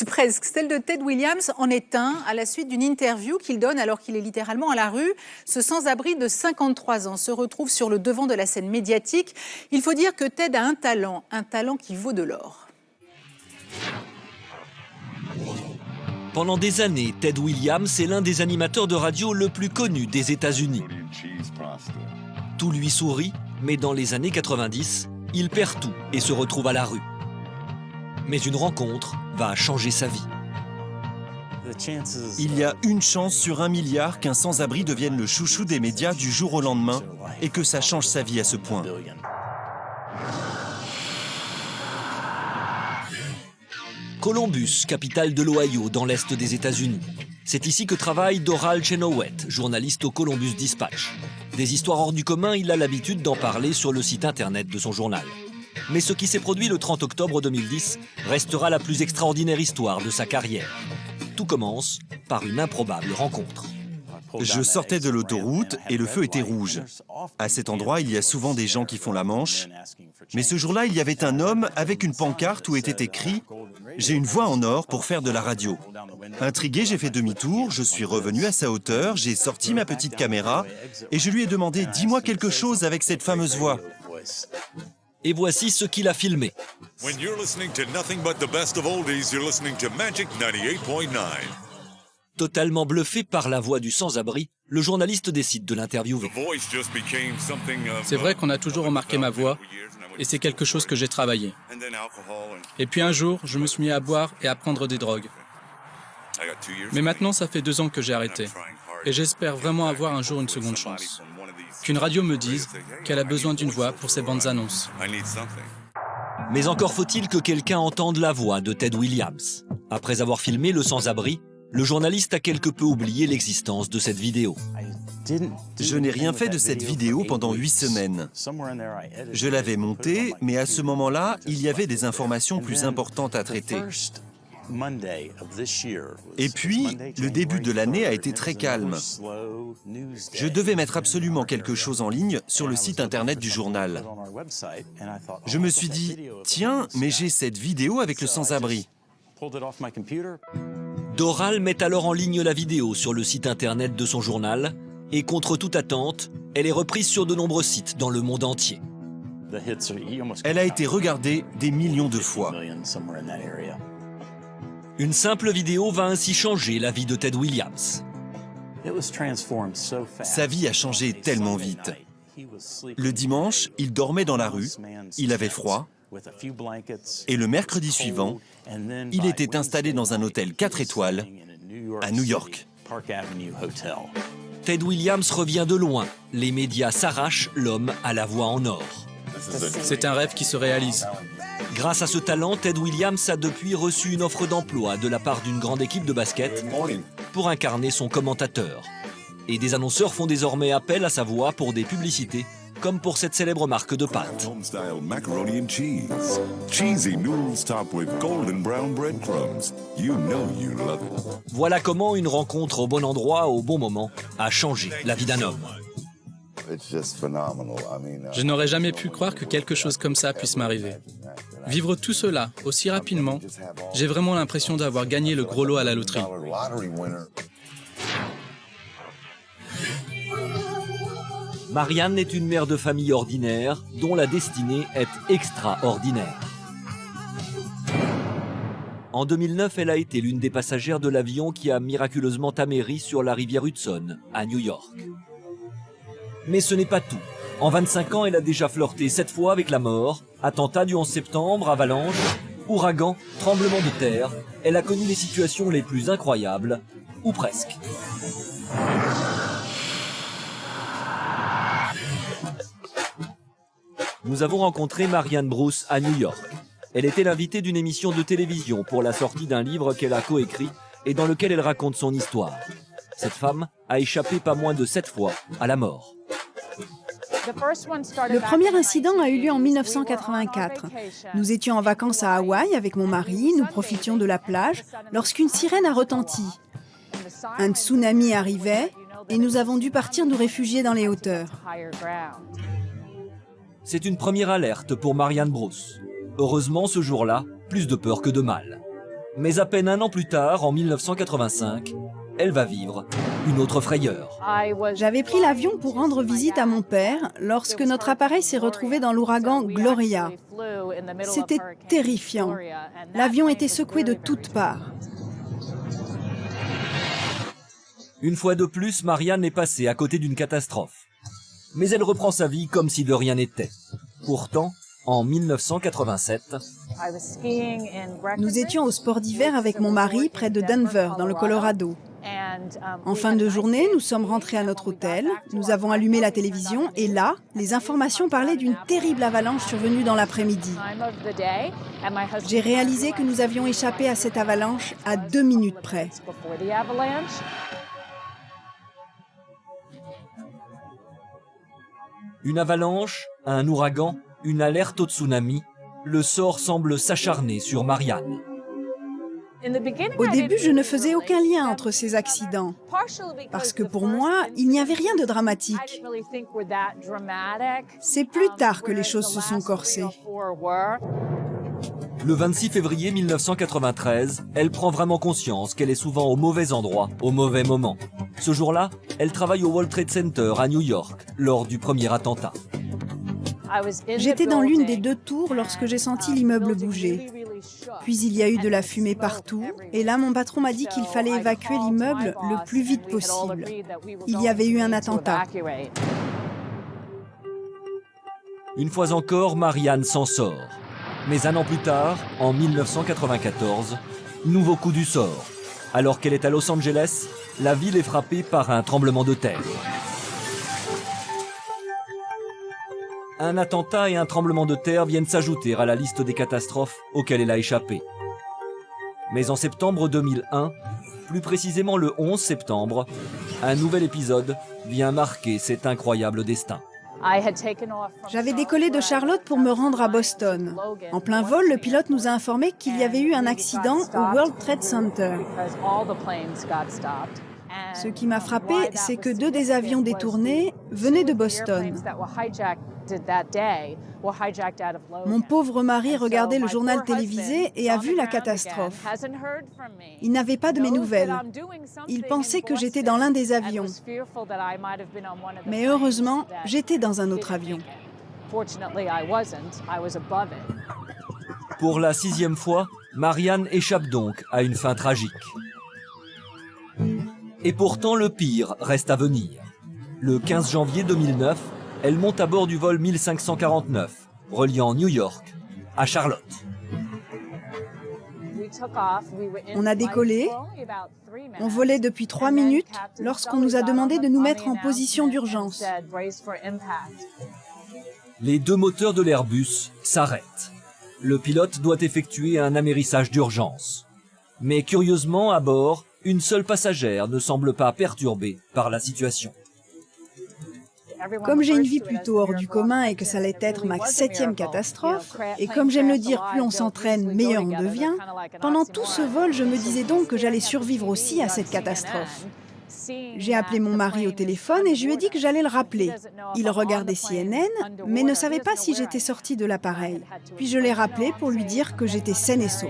Presque. Celle de Ted Williams en est un, à la suite d'une interview qu'il donne alors qu'il est littéralement à la rue. Ce sans-abri de 53 ans se retrouve sur le devant de la scène médiatique. Il faut dire que Ted a un talent qui vaut de l'or. Pendant des années, Ted Williams est l'un des animateurs de radio le plus connu des États-Unis. Tout lui sourit, mais dans les années 90, il perd tout et se retrouve à la rue. Mais une rencontre va changer sa vie. Il y a une chance sur 1 milliard qu'un sans-abri devienne le chouchou des médias du jour au lendemain et que ça change sa vie à ce point. Columbus, capitale de l'Ohio, dans l'est des États-Unis. C'est ici que travaille Doral Chenoweth, journaliste au Columbus Dispatch. Des histoires hors du commun, il a l'habitude d'en parler sur le site internet de son journal. Mais ce qui s'est produit le 30 octobre 2010 restera la plus extraordinaire histoire de sa carrière. Tout commence par une improbable rencontre. Je sortais de l'autoroute et le feu était rouge. À cet endroit, il y a souvent des gens qui font la manche. Mais ce jour-là, il y avait un homme avec une pancarte où était écrit « J'ai une voix en or pour faire de la radio ». Intrigué, j'ai fait demi-tour, je suis revenu à sa hauteur, j'ai sorti ma petite caméra et je lui ai demandé « Dis-moi quelque chose avec cette fameuse voix ». Et voici ce qu'il a filmé. Totalement bluffé par la voix du sans-abri, le journaliste décide de l'interviewer. C'est vrai qu'on a toujours remarqué ma voix, et c'est quelque chose que j'ai travaillé. Et puis un jour, je me suis mis à boire et à prendre des drogues. Mais maintenant, ça fait 2 ans que j'ai arrêté. Et j'espère vraiment avoir un jour une seconde chance. Qu'une radio me dise qu'elle a besoin d'une voix pour ses bandes annonces. Mais encore faut-il que quelqu'un entende la voix de Ted Williams. Après avoir filmé le sans-abri, le journaliste a quelque peu oublié l'existence de cette vidéo. Je n'ai rien fait de cette vidéo pendant 8 semaines. Je l'avais montée, mais à ce moment-là, il y avait des informations plus importantes à traiter. Et puis, le début de l'année a été très calme. Je devais mettre absolument quelque chose en ligne sur le site internet du journal. Je me suis dit, tiens, mais j'ai cette vidéo avec le sans-abri. Doral met alors en ligne la vidéo sur le site internet de son journal et contre toute attente, elle est reprise sur de nombreux sites dans le monde entier. Elle a été regardée des millions de fois. Une simple vidéo va ainsi changer la vie de Ted Williams. Sa vie a changé tellement vite. Le dimanche, il dormait dans la rue, il avait froid, et le mercredi suivant, il était installé dans un hôtel 4 étoiles à New York. Ted Williams revient de loin. Les médias s'arrachent l'homme à la voix en or. C'est un rêve qui se réalise. Grâce à ce talent, Ted Williams a depuis reçu une offre d'emploi de la part d'une grande équipe de basket pour incarner son commentateur. Et des annonceurs font désormais appel à sa voix pour des publicités, comme pour cette célèbre marque de pâtes. Voilà comment une rencontre au bon endroit, au bon moment, a changé la vie d'un homme. Je n'aurais jamais pu croire que quelque chose comme ça puisse m'arriver. Vivre tout cela aussi rapidement, j'ai vraiment l'impression d'avoir gagné le gros lot à la loterie. Marianne est une mère de famille ordinaire dont la destinée est extraordinaire. En 2009, elle a été l'une des passagères de l'avion qui a miraculeusement améri sur la rivière Hudson, à New York. Mais ce n'est pas tout. En 25 ans, elle a déjà flirté 7 fois avec la mort, attentat du 11 septembre, avalanche, ouragan, tremblement de terre. Elle a connu les situations les plus incroyables, ou presque. Nous avons rencontré Marianne Bruce à New York. Elle était l'invitée d'une émission de télévision pour la sortie d'un livre qu'elle a coécrit et dans lequel elle raconte son histoire. Cette femme a échappé pas moins de 7 fois à la mort. Le premier incident a eu lieu en 1984. Nous étions en vacances à Hawaï avec mon mari, nous profitions de la plage lorsqu'une sirène a retenti. Un tsunami arrivait et nous avons dû partir nous réfugier dans les hauteurs. C'est une première alerte pour Marianne Bruce. Heureusement, ce jour-là, plus de peur que de mal. Mais à peine un an plus tard, en 1985, elle va vivre une autre frayeur. J'avais pris l'avion pour rendre visite à mon père lorsque notre appareil s'est retrouvé dans l'ouragan Gloria. C'était terrifiant. L'avion était secoué de toutes parts. Une fois de plus, Marianne est passée à côté d'une catastrophe. Mais elle reprend sa vie comme si de rien n'était. Pourtant, en 1987, nous étions au sport d'hiver avec mon mari près de Denver, dans le Colorado. En fin de journée, nous sommes rentrés à notre hôtel, nous avons allumé la télévision et là, les informations parlaient d'une terrible avalanche survenue dans l'après-midi. J'ai réalisé que nous avions échappé à cette avalanche à 2 minutes près. Une avalanche, un ouragan, une alerte au tsunami, le sort semble s'acharner sur Marianne. Au début, je ne faisais aucun lien entre ces accidents, parce que pour moi, il n'y avait rien de dramatique. C'est plus tard que les choses se sont corsées. Le 26 février 1993, elle prend vraiment conscience qu'elle est souvent au mauvais endroit, au mauvais moment. Ce jour-là, elle travaille au World Trade Center à New York, lors du premier attentat. J'étais dans l'une des 2 tours lorsque j'ai senti l'immeuble bouger. Puis il y a eu de la fumée partout, et là mon patron m'a dit qu'il fallait évacuer l'immeuble le plus vite possible. Il y avait eu un attentat. Une fois encore, Marianne s'en sort. Mais un an plus tard, en 1994, nouveau coup du sort. Alors qu'elle est à Los Angeles, la ville est frappée par un tremblement de terre. Un attentat et un tremblement de terre viennent s'ajouter à la liste des catastrophes auxquelles elle a échappé. Mais en septembre 2001, plus précisément le 11 septembre, un nouvel épisode vient marquer cet incroyable destin. J'avais décollé de Charlotte pour me rendre à Boston. En plein vol, le pilote nous a informé qu'il y avait eu un accident au World Trade Center. Ce qui m'a frappé, c'est que 2 des avions détournés venaient de Boston. Mon pauvre mari regardait le journal télévisé et a vu la catastrophe. Il n'avait pas de mes nouvelles. Il pensait que j'étais dans l'un des avions. Mais heureusement, j'étais dans un autre avion. Pour la 6e fois, Marianne échappe donc à une fin tragique. Et pourtant, le pire reste à venir. Le 15 janvier 2009, elle monte à bord du vol 1549, reliant New York à Charlotte. On a décollé, on volait depuis 3 minutes lorsqu'on nous a demandé de nous mettre en position d'urgence. Les 2 moteurs de l'Airbus s'arrêtent. Le pilote doit effectuer un amérissage d'urgence. Mais curieusement, à bord, une seule passagère ne semble pas perturbée par la situation. Comme j'ai une vie plutôt hors du commun et que ça allait être ma 7e catastrophe, et comme j'aime le dire, plus on s'entraîne, meilleur on devient, pendant tout ce vol, je me disais donc que j'allais survivre aussi à cette catastrophe. J'ai appelé mon mari au téléphone et je lui ai dit que j'allais le rappeler. Il regardait CNN, mais ne savait pas si j'étais sortie de l'appareil. Puis je l'ai rappelé pour lui dire que j'étais saine et sauve.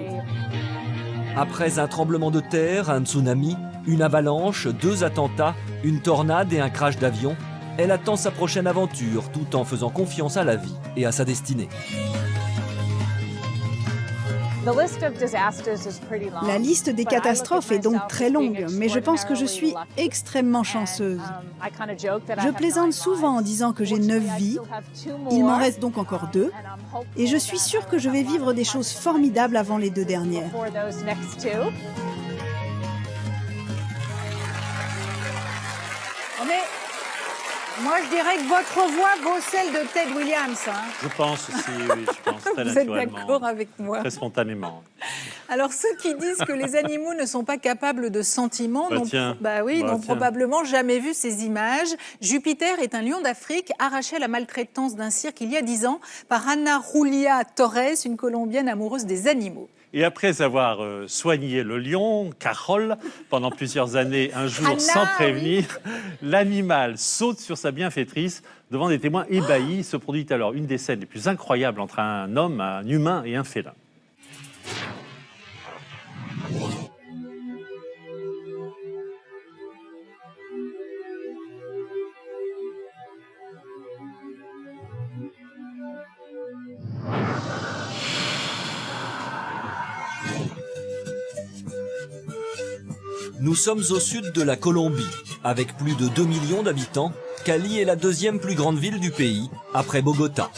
Après un tremblement de terre, un tsunami, une avalanche, 2 attentats, une tornade et un crash d'avion, elle attend sa prochaine aventure tout en faisant confiance à la vie et à sa destinée. La liste des catastrophes est donc très longue, mais je pense que je suis extrêmement chanceuse. Je plaisante souvent en disant que j'ai 9 vies, il m'en reste donc encore 2, et je suis sûre que je vais vivre des choses formidables avant les 2 dernières. Mais moi, je dirais que votre voix vaut celle de Ted Williams. Hein. Je pense aussi, oui, je pense très Vous êtes naturellement. d'accord avec moi? Très spontanément. Alors, ceux qui disent que les animaux ne sont pas capables de sentiments n'ont probablement jamais vu ces images. Jupiter est un lion d'Afrique arraché à la maltraitance d'un cirque il y a 10 ans par Ana Julia Torres, une Colombienne amoureuse des animaux. Et après avoir soigné le lion, Carole, pendant plusieurs années, un jour, Anna, sans prévenir, l'animal saute sur sa bienfaitrice devant des témoins ébahis. Se produit alors une des scènes les plus incroyables entre un homme, un humain et un félin. Nous sommes au sud de la Colombie. Avec plus de 2 millions d'habitants, Cali est la deuxième plus grande ville du pays, après Bogota.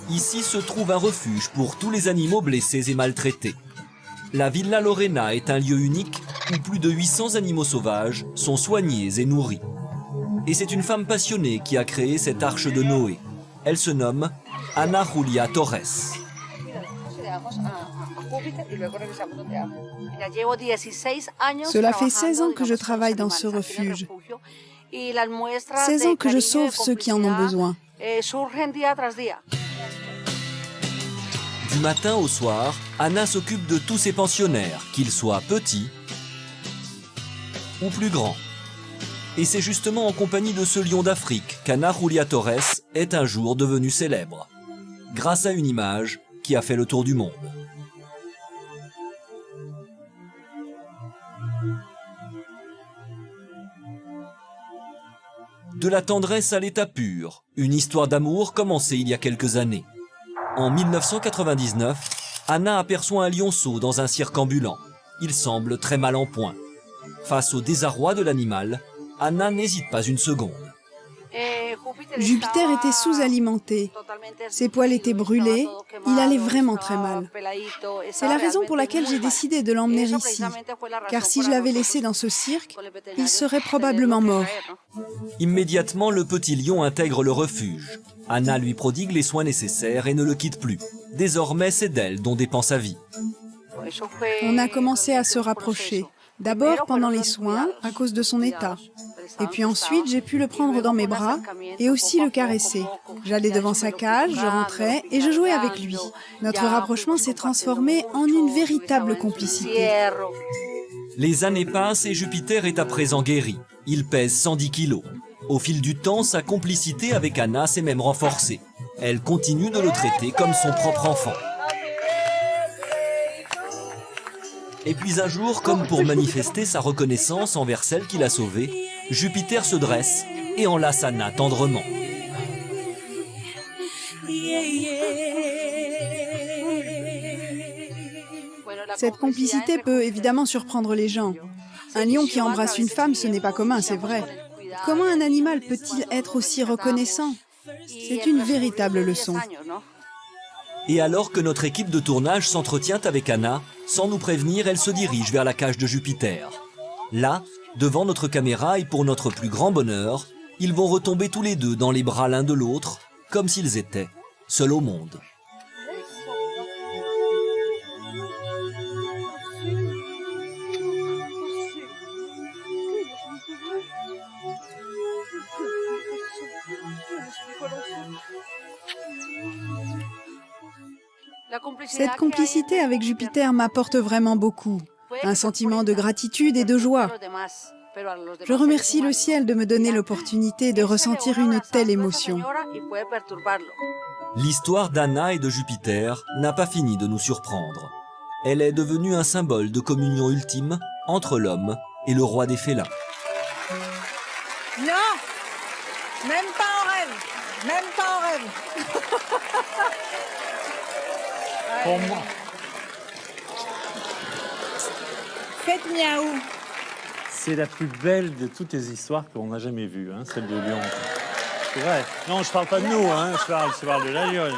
Ici se trouve un refuge pour tous les animaux blessés et maltraités. La Villa Lorena est un lieu unique où plus de 800 animaux sauvages sont soignés et nourris. Et c'est une femme passionnée qui a créé cette arche de Noé. Elle se nomme Ana Julia Torres. Cela fait 16 ans que je travaille dans ce refuge. 16 ans que je sauve ceux qui en ont besoin. Du matin au soir, Anna s'occupe de tous ses pensionnaires, qu'ils soient petits ou plus grands. Et c'est justement en compagnie de ce lion d'Afrique qu'Ana Julia Torres est un jour devenue célèbre, grâce à une image qui a fait le tour du monde. De la tendresse à l'état pur, une histoire d'amour commencée il y a quelques années. En 1999, Anna aperçoit un lionceau dans un cirque ambulant. Il semble très mal en point. Face au désarroi de l'animal, Anna n'hésite pas une seconde. Jupiter était sous-alimenté. Ses poils étaient brûlés. Il allait vraiment très mal. C'est la raison pour laquelle j'ai décidé de l'emmener ici. Car si je l'avais laissé dans ce cirque, il serait probablement mort. Immédiatement, le petit lion intègre le refuge. Anna lui prodigue les soins nécessaires et ne le quitte plus. Désormais, c'est d'elle dont dépend sa vie. On a commencé à se rapprocher. D'abord pendant les soins, à cause de son état. Et puis ensuite, j'ai pu le prendre dans mes bras et aussi le caresser. J'allais devant sa cage, je rentrais et je jouais avec lui. Notre rapprochement s'est transformé en une véritable complicité. Les années passent et Jupiter est à présent guéri. Il pèse 110 kilos. Au fil du temps, sa complicité avec Anna s'est même renforcée. Elle continue de le traiter comme son propre enfant. Et puis un jour, comme pour manifester sa reconnaissance envers celle qui l'a sauvée, Jupiter se dresse et enlace Anna tendrement. Cette complicité peut évidemment surprendre les gens. Un lion qui embrasse une femme, ce n'est pas commun, c'est vrai. Comment un animal peut-il être aussi reconnaissant? C'est une véritable leçon. Et alors que notre équipe de tournage s'entretient avec Anna, sans nous prévenir, elle se dirige vers la cage de Jupiter. Là, devant notre caméra et pour notre plus grand bonheur, ils vont retomber tous les deux dans les bras l'un de l'autre, comme s'ils étaient seuls au monde. Cette complicité avec Jupiter m'apporte vraiment beaucoup. Un sentiment de gratitude et de joie. Je remercie le ciel de me donner l'opportunité de ressentir une telle émotion. L'histoire d'Anna et de Jupiter n'a pas fini de nous surprendre. Elle est devenue un symbole de communion ultime entre l'homme et le roi des félins. Non, même pas en rêve, même pas en rêve. Pour moi. Faites miaou. C'est la plus belle de toutes les histoires qu'on n'a jamais vues, hein, celle de Lyon. C'est vrai. Non, je parle pas de nous, hein, je parle de la lionne.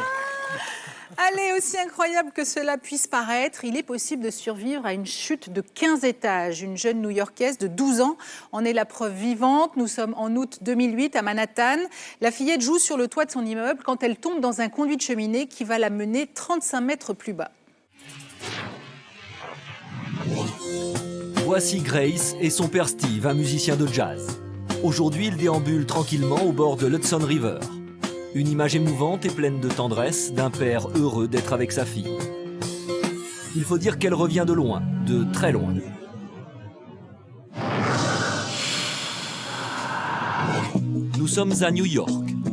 Allez, aussi incroyable que cela puisse paraître, il est possible de survivre à une chute de 15 étages. Une jeune New-Yorkaise de 12 ans en est la preuve vivante. Nous sommes en août 2008 à Manhattan. La fillette joue sur le toit de son immeuble quand elle tombe dans un conduit de cheminée qui va la mener 35 mètres plus bas. Voici Grace et son père Steve, un musicien de jazz. Aujourd'hui, ils déambulent tranquillement au bord de l'Hudson River. Une image émouvante et pleine de tendresse d'un père heureux d'être avec sa fille. Il faut dire qu'elle revient de loin, de très loin. Nous sommes à New York.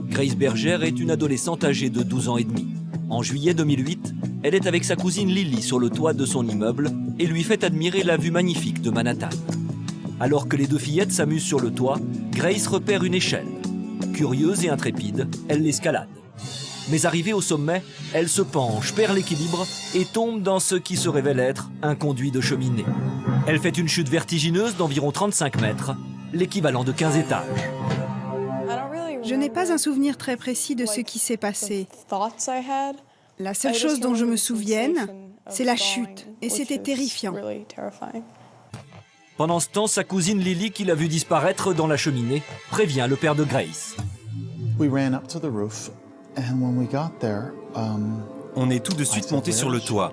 Grace Berger est une adolescente âgée de 12 ans et demi. En juillet 2008, elle est avec sa cousine Lily sur le toit de son immeuble et lui fait admirer la vue magnifique de Manhattan. Alors que les deux fillettes s'amusent sur le toit, Grace repère une échelle. Curieuse et intrépide, elle l'escalade. Mais arrivée au sommet, elle se penche, perd l'équilibre et tombe dans ce qui se révèle être un conduit de cheminée. Elle fait une chute vertigineuse d'environ 35 mètres, l'équivalent de 15 étages. Je n'ai pas un souvenir très précis de ce qui s'est passé. La seule chose dont je me souvienne, c'est la chute, et c'était terrifiant. Pendant ce temps, sa cousine Lily, qui l'a vue disparaître dans la cheminée, prévient le père de Grace. On est tout de suite monté sur le toit.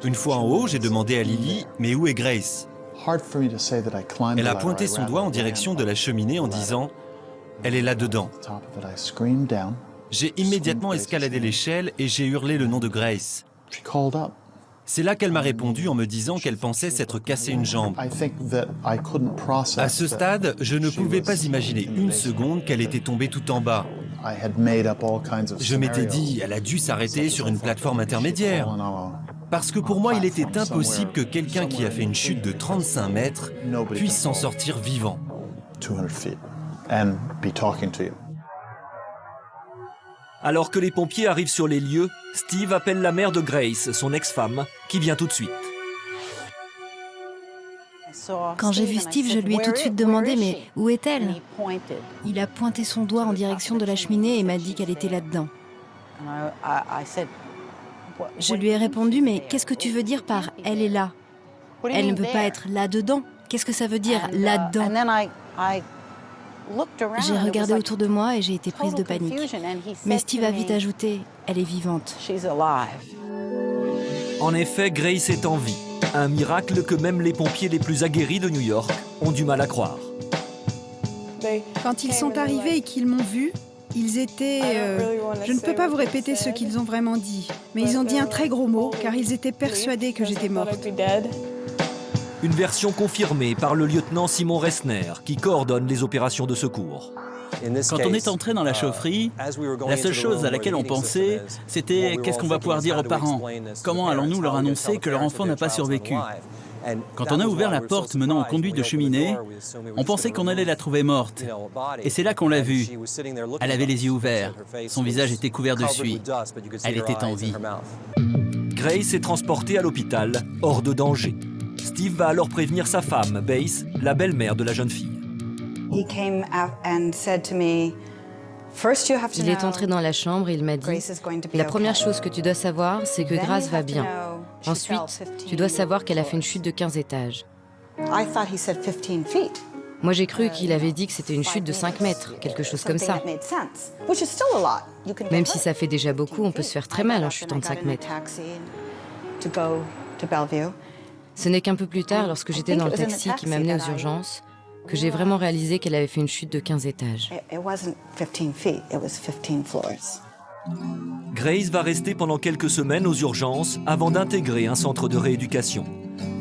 Une fois en haut, j'ai demandé à Lily « Mais où est Grace ?» Elle a pointé son doigt en direction de la cheminée en disant « Elle est là-dedans ». J'ai immédiatement escaladé l'échelle et j'ai hurlé le nom de Grace. C'est là qu'elle m'a répondu en me disant qu'elle pensait s'être cassé une jambe. À ce stade, je ne pouvais pas imaginer une seconde qu'elle était tombée tout en bas. Je m'étais dit, elle a dû s'arrêter sur une plateforme intermédiaire. Parce que pour moi, il était impossible que quelqu'un qui a fait une chute de 35 mètres puisse s'en sortir vivant. Alors que les pompiers arrivent sur les lieux, Steve appelle la mère de Grace, son ex-femme, qui vient tout de suite. Quand j'ai vu Steve, je lui ai tout de suite demandé « Mais où est-elle » Il a pointé son doigt en direction de la cheminée et m'a dit qu'elle était là-dedans. Je lui ai répondu « Mais qu'est-ce que tu veux dire par « elle est là » Elle ne peut pas être là-dedans. Qu'est-ce que ça veut dire « là-dedans » J'ai regardé autour de moi et j'ai été prise de panique. Mais Steve a vite ajouté « Elle est vivante ». En effet, Grace est en vie. Un miracle que même les pompiers les plus aguerris de New York ont du mal à croire. Quand ils sont arrivés et qu'ils m'ont vue, ils étaient... Je ne peux pas vous répéter ce qu'ils ont vraiment dit, mais ils ont dit un très gros mot car ils étaient persuadés que j'étais morte. Une version confirmée par le lieutenant Simon Ressner, qui coordonne les opérations de secours. Quand on est entré dans la chaufferie, la seule chose à laquelle on pensait, c'était qu'est-ce qu'on va pouvoir dire aux parents? Comment allons-nous leur annoncer que leur enfant n'a pas survécu? Quand on a ouvert la porte menant au conduit de cheminée, on pensait qu'on allait la trouver morte. Et c'est là qu'on l'a vue. Elle avait les yeux ouverts, son visage était couvert de suie. Elle était en vie. Grace est transportée à l'hôpital, hors de danger. Steve va alors prévenir sa femme, Bass, la belle-mère de la jeune fille. Il est entré dans la chambre et il m'a dit « La première chose que tu dois savoir, c'est que Grace va bien. Ensuite, tu dois savoir qu'elle a fait une chute de 15 étages. » Moi, j'ai cru qu'il avait dit que c'était une chute de 5 mètres, quelque chose comme ça. Même si ça fait déjà beaucoup, on peut se faire très mal en chutant de 5 mètres. Ce n'est qu'un peu plus tard, lorsque j'étais dans le taxi qui m'amenait aux urgences, que j'ai vraiment réalisé qu'elle avait fait une chute de 15 étages. Grace va rester pendant quelques semaines aux urgences avant d'intégrer un centre de rééducation.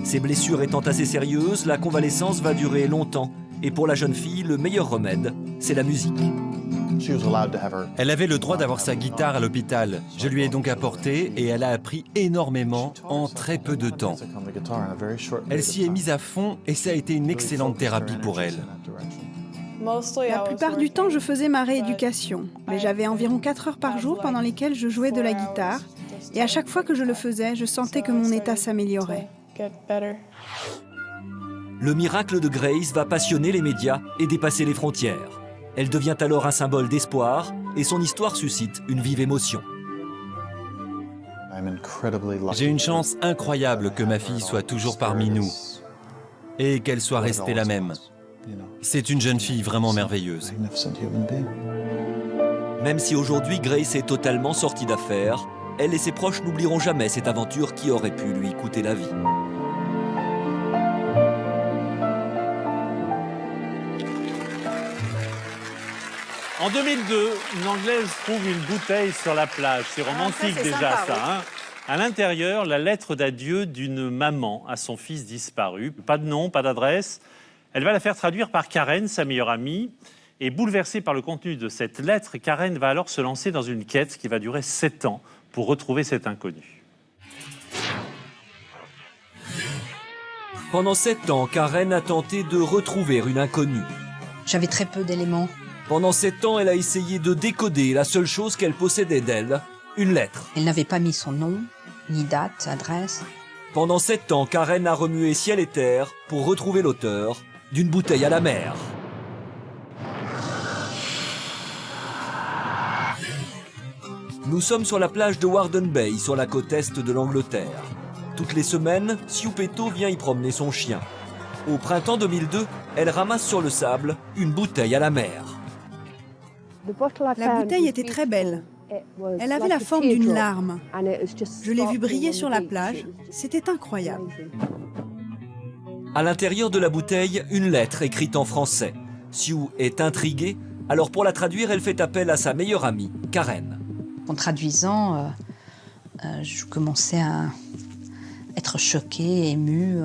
Ses blessures étant assez sérieuses, la convalescence va durer longtemps. Et pour la jeune fille, le meilleur remède, c'est la musique. Elle avait le droit d'avoir sa guitare à l'hôpital. Je lui ai donc apporté et elle a appris énormément en très peu de temps. Elle s'y est mise à fond et ça a été une excellente thérapie pour elle. La plupart du temps, je faisais ma rééducation, mais j'avais environ 4 heures par jour pendant lesquelles je jouais de la guitare. Et à chaque fois que je le faisais, je sentais que mon état s'améliorait. Le miracle de Grace va passionner les médias et dépasser les frontières. Elle devient alors un symbole d'espoir et son histoire suscite une vive émotion. J'ai une chance incroyable que ma fille soit toujours parmi nous et qu'elle soit restée la même. C'est une jeune fille vraiment merveilleuse. Même si aujourd'hui Grace est totalement sortie d'affaires, elle et ses proches n'oublieront jamais cette aventure qui aurait pu lui coûter la vie. En 2002, une Anglaise trouve une bouteille sur la plage. C'est romantique déjà ça. Hein, À l'intérieur, la lettre d'adieu d'une maman à son fils disparu. Pas de nom, pas d'adresse. Elle va la faire traduire par Karen, sa meilleure amie. Et bouleversée par le contenu de cette lettre, Karen va alors se lancer dans une quête qui va durer 7 ans pour retrouver cet inconnu. Pendant 7 ans, Karen a tenté de retrouver une inconnue. J'avais très peu d'éléments. Pendant 7 ans, elle a essayé de décoder la seule chose qu'elle possédait d'elle, une lettre. Elle n'avait pas mis son nom, ni date, adresse. Pendant 7 ans, Karen a remué ciel et terre pour retrouver l'auteur d'une bouteille à la mer. Nous sommes sur la plage de Warden Bay, sur la côte est de l'Angleterre. Toutes les semaines, Siupeto vient y promener son chien. Au printemps 2002, elle ramasse sur le sable une bouteille à la mer. La bouteille était très belle. Elle avait la forme d'une larme. Je l'ai vue briller sur la plage. C'était incroyable. À l'intérieur de la bouteille, une lettre écrite en français. Sue est intriguée, alors pour la traduire, elle fait appel à sa meilleure amie, Karen. En traduisant, je commençais à être choquée, émue.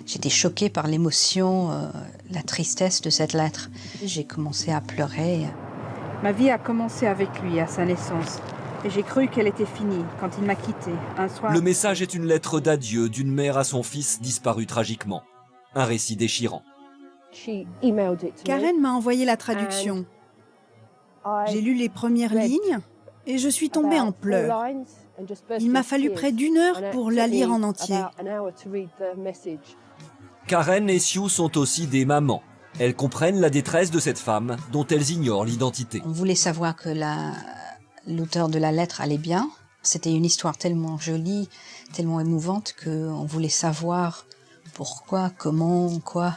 J'étais choquée par l'émotion, la tristesse de cette lettre. J'ai commencé à pleurer. Ma vie a commencé avec lui à sa naissance. Et j'ai cru qu'elle était finie quand il m'a quittée un soir. Le message est une lettre d'adieu d'une mère à son fils disparu tragiquement. Un récit déchirant. Karen m'a envoyé la traduction. J'ai lu les premières lignes et je suis tombée en pleurs. Il m'a fallu près d'1 heure pour la lire en entier. Karen et Sue sont aussi des mamans. Elles comprennent la détresse de cette femme dont elles ignorent l'identité. On voulait savoir que l'auteur de la lettre allait bien. C'était une histoire tellement jolie, tellement émouvante qu'on voulait savoir pourquoi, comment, quoi.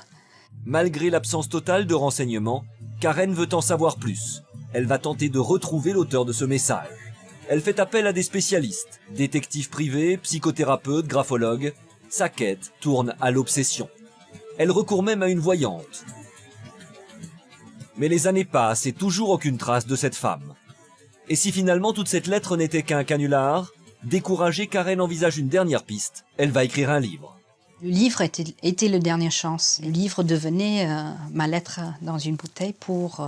Malgré l'absence totale de renseignements, Karen veut en savoir plus. Elle va tenter de retrouver l'auteur de ce message. Elle fait appel à des spécialistes, détectives privés, psychothérapeutes, graphologues. Sa quête tourne à l'obsession. Elle recourt même à une voyante. Mais les années passent et toujours aucune trace de cette femme. Et si finalement toute cette lettre n'était qu'un canular, découragée, Karen envisage une dernière piste. Elle va écrire un livre. Le livre était le dernière chance. Le livre devenait ma lettre dans une bouteille pour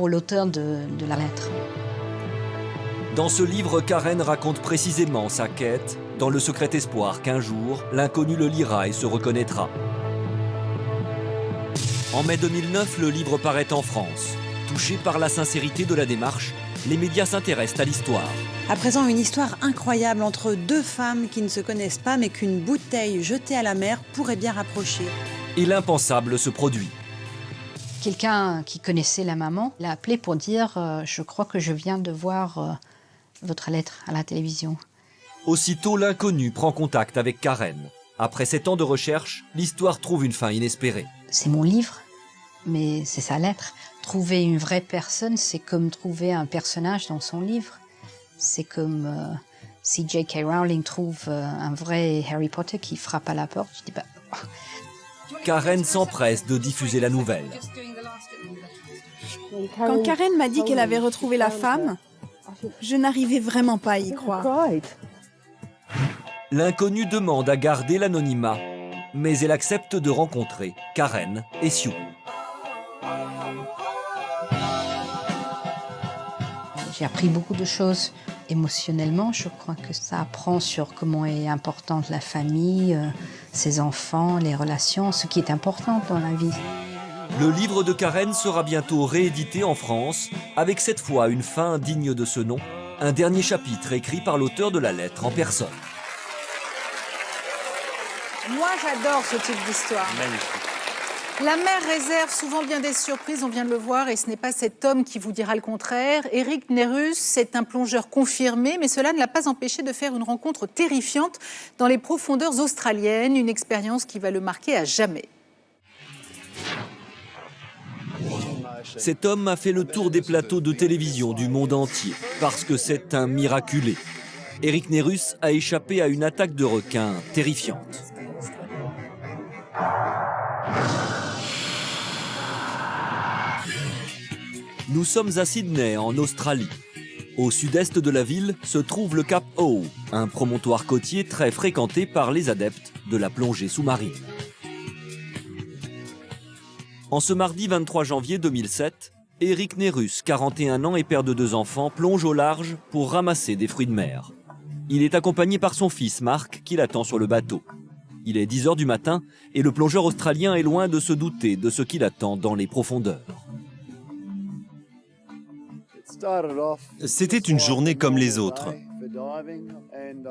l'auteur de la lettre. Dans ce livre, Karen raconte précisément sa quête, dans le secret espoir qu'un jour, l'inconnu le lira et se reconnaîtra. En mai 2009, le livre paraît en France. Touchés par la sincérité de la démarche, les médias s'intéressent à l'histoire. À présent, une histoire incroyable entre 2 femmes qui ne se connaissent pas, mais qu'une bouteille jetée à la mer pourrait bien rapprocher. Et l'impensable se produit. Quelqu'un qui connaissait la maman l'a appelé pour dire « Je crois que je viens de voir votre lettre à la télévision ». Aussitôt, l'inconnu prend contact avec Karen. Après 7 ans de recherche, l'histoire trouve une fin inespérée. C'est mon livre, mais c'est sa lettre. Trouver une vraie personne, c'est comme trouver un personnage dans son livre. C'est comme si J.K. Rowling trouve un vrai Harry Potter qui frappe à la porte. Je dis bah... Karen s'empresse de diffuser la nouvelle. Quand Karen m'a dit qu'elle avait retrouvé la femme, je n'arrivais vraiment pas à y croire. L'inconnu demande à garder l'anonymat, mais elle accepte de rencontrer Karen et Sue. J'ai appris beaucoup de choses émotionnellement. Je crois que ça apprend sur comment est importante la famille, ses enfants, les relations, ce qui est important dans la vie. Le livre de Karen sera bientôt réédité en France, avec cette fois une fin digne de ce nom, un dernier chapitre écrit par l'auteur de la lettre en personne. Moi, j'adore ce type d'histoire. Magnifique. La mère réserve souvent bien des surprises, on vient de le voir, et ce n'est pas cet homme qui vous dira le contraire. Eric Nérus, c'est un plongeur confirmé, mais cela ne l'a pas empêché de faire une rencontre terrifiante dans les profondeurs australiennes, une expérience qui va le marquer à jamais. Cet homme a fait le tour des plateaux de télévision du monde entier, parce que c'est un miraculé. Eric Nérus a échappé à une attaque de requin terrifiante. Nous sommes à Sydney, en Australie. Au sud-est de la ville se trouve le Cap Howe, un promontoire côtier très fréquenté par les adeptes de la plongée sous-marine. En ce mardi 23 janvier 2007, Eric Nérus, 41 ans et père de 2 enfants, plonge au large pour ramasser des fruits de mer. Il est accompagné par son fils Marc qui l'attend sur le bateau. Il est 10 h du matin et le plongeur australien est loin de se douter de ce qui l'attend dans les profondeurs. C'était une journée comme les autres.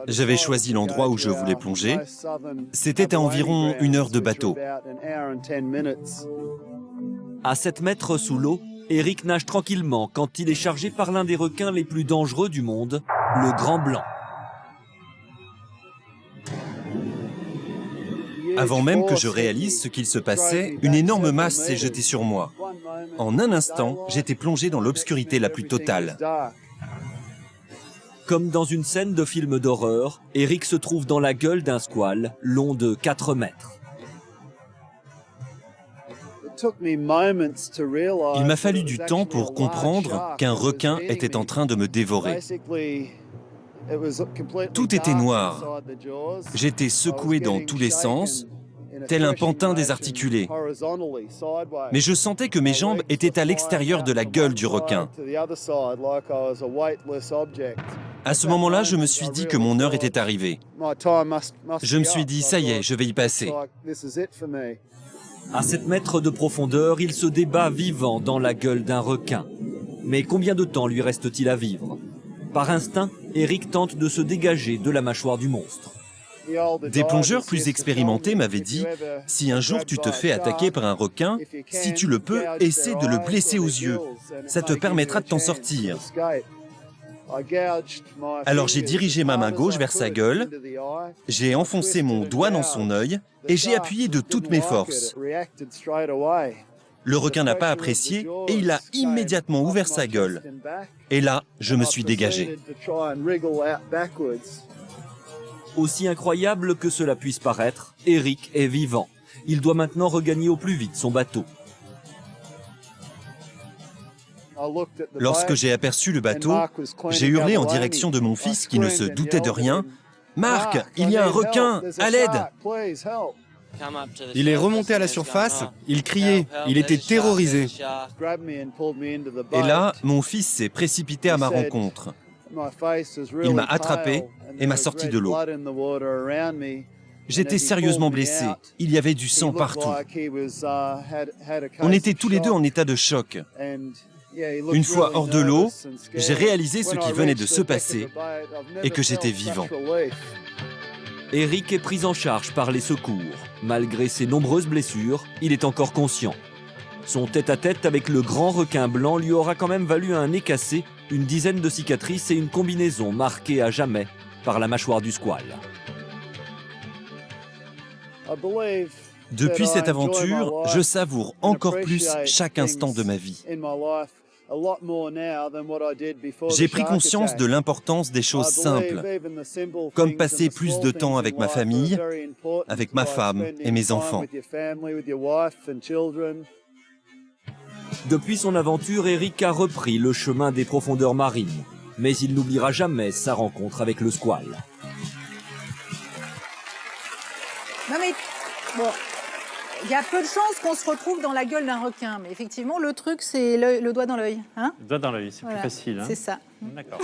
J'avais choisi l'endroit où je voulais plonger. C'était à environ 1 heure de bateau. À 7 mètres sous l'eau, Eric nage tranquillement quand il est chargé par l'un des requins les plus dangereux du monde, le grand blanc. Avant même que je réalise ce qu'il se passait, une énorme masse s'est jetée sur moi. En un instant, j'étais plongé dans l'obscurité la plus totale. Comme dans une scène de film d'horreur, Eric se trouve dans la gueule d'un squale long de 4 mètres. Il m'a fallu du temps pour comprendre qu'un requin était en train de me dévorer. Tout était noir. J'étais secoué dans tous les sens, tel un pantin désarticulé. Mais je sentais que mes jambes étaient à l'extérieur de la gueule du requin. À ce moment-là, je me suis dit que mon heure était arrivée. Je me suis dit, ça y est, je vais y passer. À 7 mètres de profondeur, il se débat vivant dans la gueule d'un requin. Mais combien de temps lui reste-t-il à vivre? Par instinct, Eric tente de se dégager de la mâchoire du monstre. Des plongeurs plus expérimentés m'avaient dit, si un jour tu te fais attaquer par un requin, si tu le peux, essaie de le blesser aux yeux. Ça te permettra de t'en sortir. Alors j'ai dirigé ma main gauche vers sa gueule, j'ai enfoncé mon doigt dans son œil et j'ai appuyé de toutes mes forces. Le requin n'a pas apprécié et il a immédiatement ouvert sa gueule. Et là, je me suis dégagé. Aussi incroyable que cela puisse paraître, Eric est vivant. Il doit maintenant regagner au plus vite son bateau. Lorsque j'ai aperçu le bateau, j'ai hurlé en direction de mon fils qui ne se doutait de rien. « Marc, il y a un requin, à l'aide !» Il est remonté à la surface, il criait, il était terrorisé. Et là, mon fils s'est précipité à ma rencontre. Il m'a attrapé et m'a sorti de l'eau. J'étais sérieusement blessé, il y avait du sang partout. On était tous les deux en état de choc. Une fois hors de l'eau, j'ai réalisé ce qui venait de se passer et que j'étais vivant. Eric est pris en charge par les secours. Malgré ses nombreuses blessures, il est encore conscient. Son tête-à-tête avec le grand requin blanc lui aura quand même valu un nez cassé, une dizaine de cicatrices et une combinaison marquée à jamais par la mâchoire du squale. Depuis cette aventure, je savoure encore plus chaque instant de ma vie. J'ai pris conscience de l'importance des choses simples, comme passer plus de temps avec ma famille, avec ma femme et mes enfants. Depuis son aventure, Eric a repris le chemin des profondeurs marines, mais il n'oubliera jamais sa rencontre avec le squale. Non mais, bon, il y a peu de chances qu'on se retrouve dans la gueule d'un requin, mais effectivement, le truc, c'est le doigt dans l'œil. Hein, le doigt dans l'œil, c'est voilà, plus facile. Hein. C'est ça. D'accord.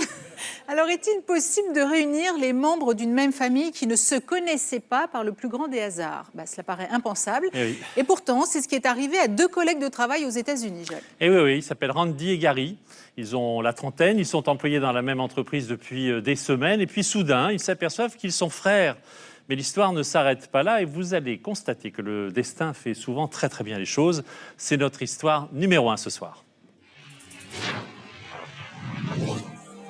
Alors, est-il possible de réunir les membres d'une même famille qui ne se connaissaient pas par le plus grand des hasards? Cela paraît impensable. Oui. Et pourtant, c'est ce qui est arrivé à 2 collègues de travail aux États-Unis, Jacques. Et oui, ils s'appellent Randy et Gary. Ils ont la trentaine, ils sont employés dans la même entreprise depuis des semaines. Et puis soudain, ils s'aperçoivent qu'ils sont frères. Mais l'histoire ne s'arrête pas là et vous allez constater que le destin fait souvent très très bien les choses. C'est notre histoire numéro 1 ce soir.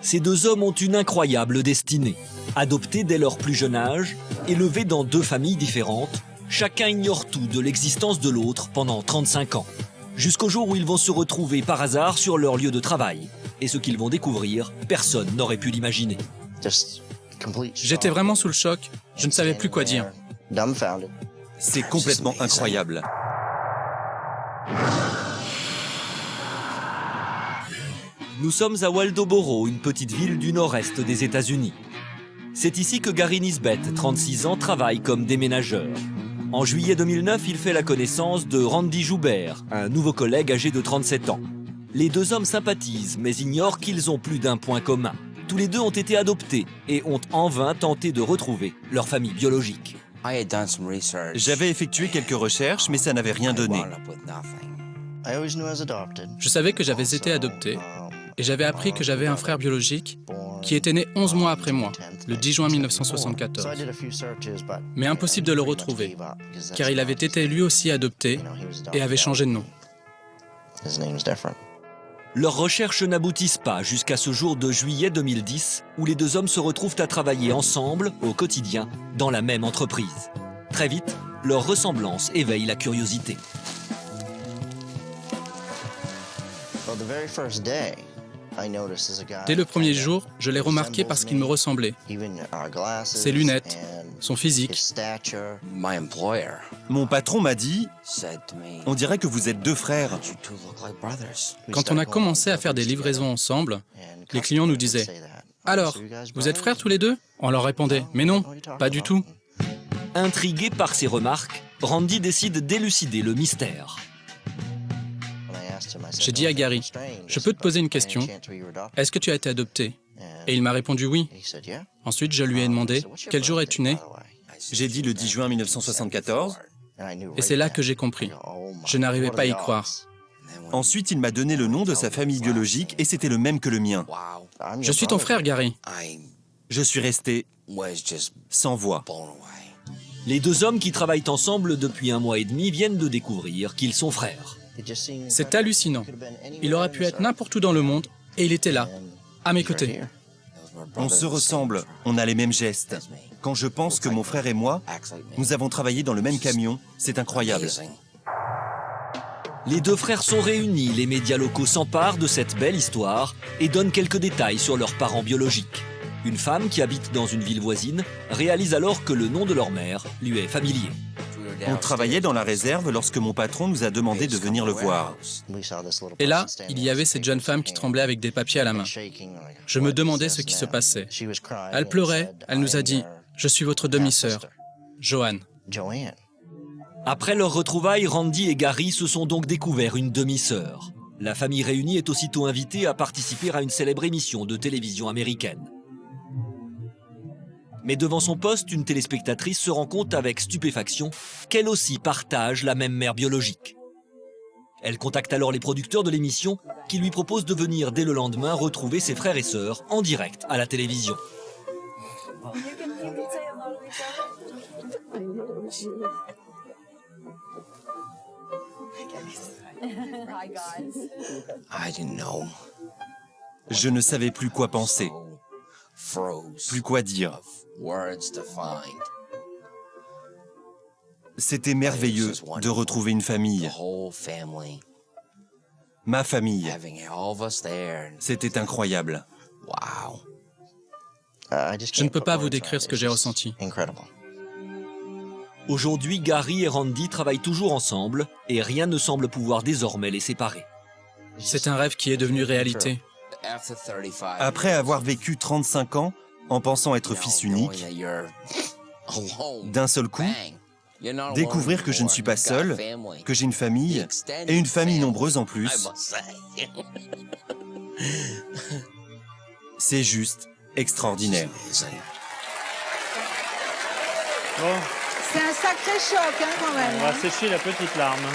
Ces 2 hommes ont une incroyable destinée. Adoptés dès leur plus jeune âge, élevés dans 2 familles différentes, chacun ignore tout de l'existence de l'autre pendant 35 ans. Jusqu'au jour où ils vont se retrouver par hasard sur leur lieu de travail. Et ce qu'ils vont découvrir, personne n'aurait pu l'imaginer. J'étais vraiment sous le choc, je ne savais plus quoi dire. C'est complètement Nous sommes à Waldoboro, une petite ville du nord-est des États-Unis. C'est ici que Gary Nisbet, 36 ans, travaille comme déménageur. En juillet 2009, il fait la connaissance de Randy Joubert, un nouveau collègue âgé de 37 ans. Les deux hommes sympathisent, mais ignorent qu'ils ont plus d'un point commun. Tous les deux ont été adoptés et ont en vain tenté de retrouver leur famille biologique. J'avais effectué quelques recherches, mais ça n'avait rien donné. Je savais que j'avais été adopté et j'avais appris que j'avais un frère biologique qui était né 11 mois après moi, le 10 juin 1974. Mais impossible de le retrouver, car il avait été lui aussi adopté et avait changé de nom. Leurs recherches n'aboutissent pas jusqu'à ce jour de juillet 2010 où les deux hommes se retrouvent à travailler ensemble, au quotidien, dans la même entreprise. Très vite, leur ressemblance éveille la curiosité. Dès le premier jour, je l'ai remarqué parce qu'il me ressemblait. Ses lunettes, son physique. Mon patron m'a dit, on dirait que vous êtes deux frères. Quand on a commencé à faire des livraisons ensemble, les clients nous disaient « Alors, vous êtes frères tous les deux ?» On leur répondait « Mais non, pas du tout. » Intrigué par ces remarques, Randy décide d'élucider le mystère. J'ai dit à Gary, je peux te poser une question. Est-ce que tu as été adopté? Et il m'a répondu oui. Ensuite, je lui ai demandé, quel jour es-tu né? J'ai dit le 10 juin 1974. Et c'est là que j'ai compris. Je n'arrivais pas à y croire. Ensuite, il m'a donné le nom de sa famille biologique et c'était le même que le mien. Je suis ton frère, Gary. Je suis resté sans voix. Les deux hommes qui travaillent ensemble depuis 1 mois et demi viennent de découvrir qu'ils sont frères. C'est hallucinant. Il aurait pu être n'importe où dans le monde et il était là, à mes côtés. On se ressemble, on a les mêmes gestes. Quand je pense que mon frère et moi, nous avons travaillé dans le même camion, c'est incroyable. Les deux frères sont réunis, les médias locaux s'emparent de cette belle histoire et donnent quelques détails sur leurs parents biologiques. Une femme qui habite dans une ville voisine réalise alors que le nom de leur mère lui est familier. On travaillait dans la réserve lorsque mon patron nous a demandé de venir le voir. Et là, il y avait cette jeune femme qui tremblait avec des papiers à la main. Je me demandais ce qui se passait. Elle pleurait, elle nous a dit « Je suis votre demi-sœur, Joanne ». Après leur retrouvailles, Randy et Gary se sont donc découverts une demi-sœur. La famille réunie est aussitôt invitée à participer à une célèbre émission de télévision américaine. Mais devant son poste, une téléspectatrice se rend compte avec stupéfaction qu'elle aussi partage la même mère biologique. Elle contacte alors les producteurs de l'émission qui lui proposent de venir dès le lendemain retrouver ses frères et sœurs en direct à la télévision. Je ne savais plus quoi penser, plus quoi dire. C'était merveilleux de retrouver une famille. Ma famille. C'était incroyable. Je ne peux pas vous décrire ce que j'ai ressenti. Aujourd'hui, Gary et Randy travaillent toujours ensemble et rien ne semble pouvoir désormais les séparer. C'est un rêve qui est devenu réalité. Après avoir vécu 35 ans, en pensant être fils unique, d'un seul coup, découvrir que je ne suis pas seul, que j'ai une famille, et une famille nombreuse en plus, c'est juste extraordinaire. Bon. C'est un sacré choc, hein, quand même. On va sécher la petite larme.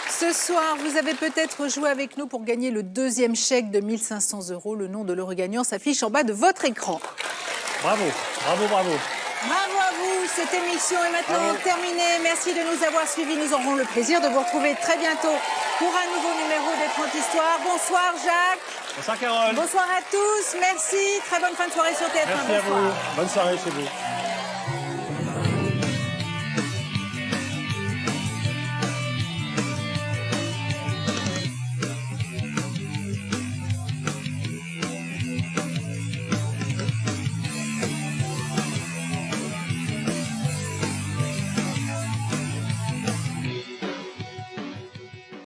Ce soir, vous avez peut-être joué avec nous pour gagner le 2e chèque de 1 500 €. Le nom de l'heureux gagnant s'affiche en bas de votre écran. Bravo, bravo, bravo. Bravo à vous, cette émission est maintenant terminée. Merci de nous avoir suivis. Nous aurons le plaisir de vous retrouver très bientôt pour un nouveau numéro des 30 Histoires. Bonsoir Jacques. Bonsoir Carole. Bonsoir à tous. Merci. Très bonne fin de soirée sur TF1. Merci à vous. Bonne soirée chez vous.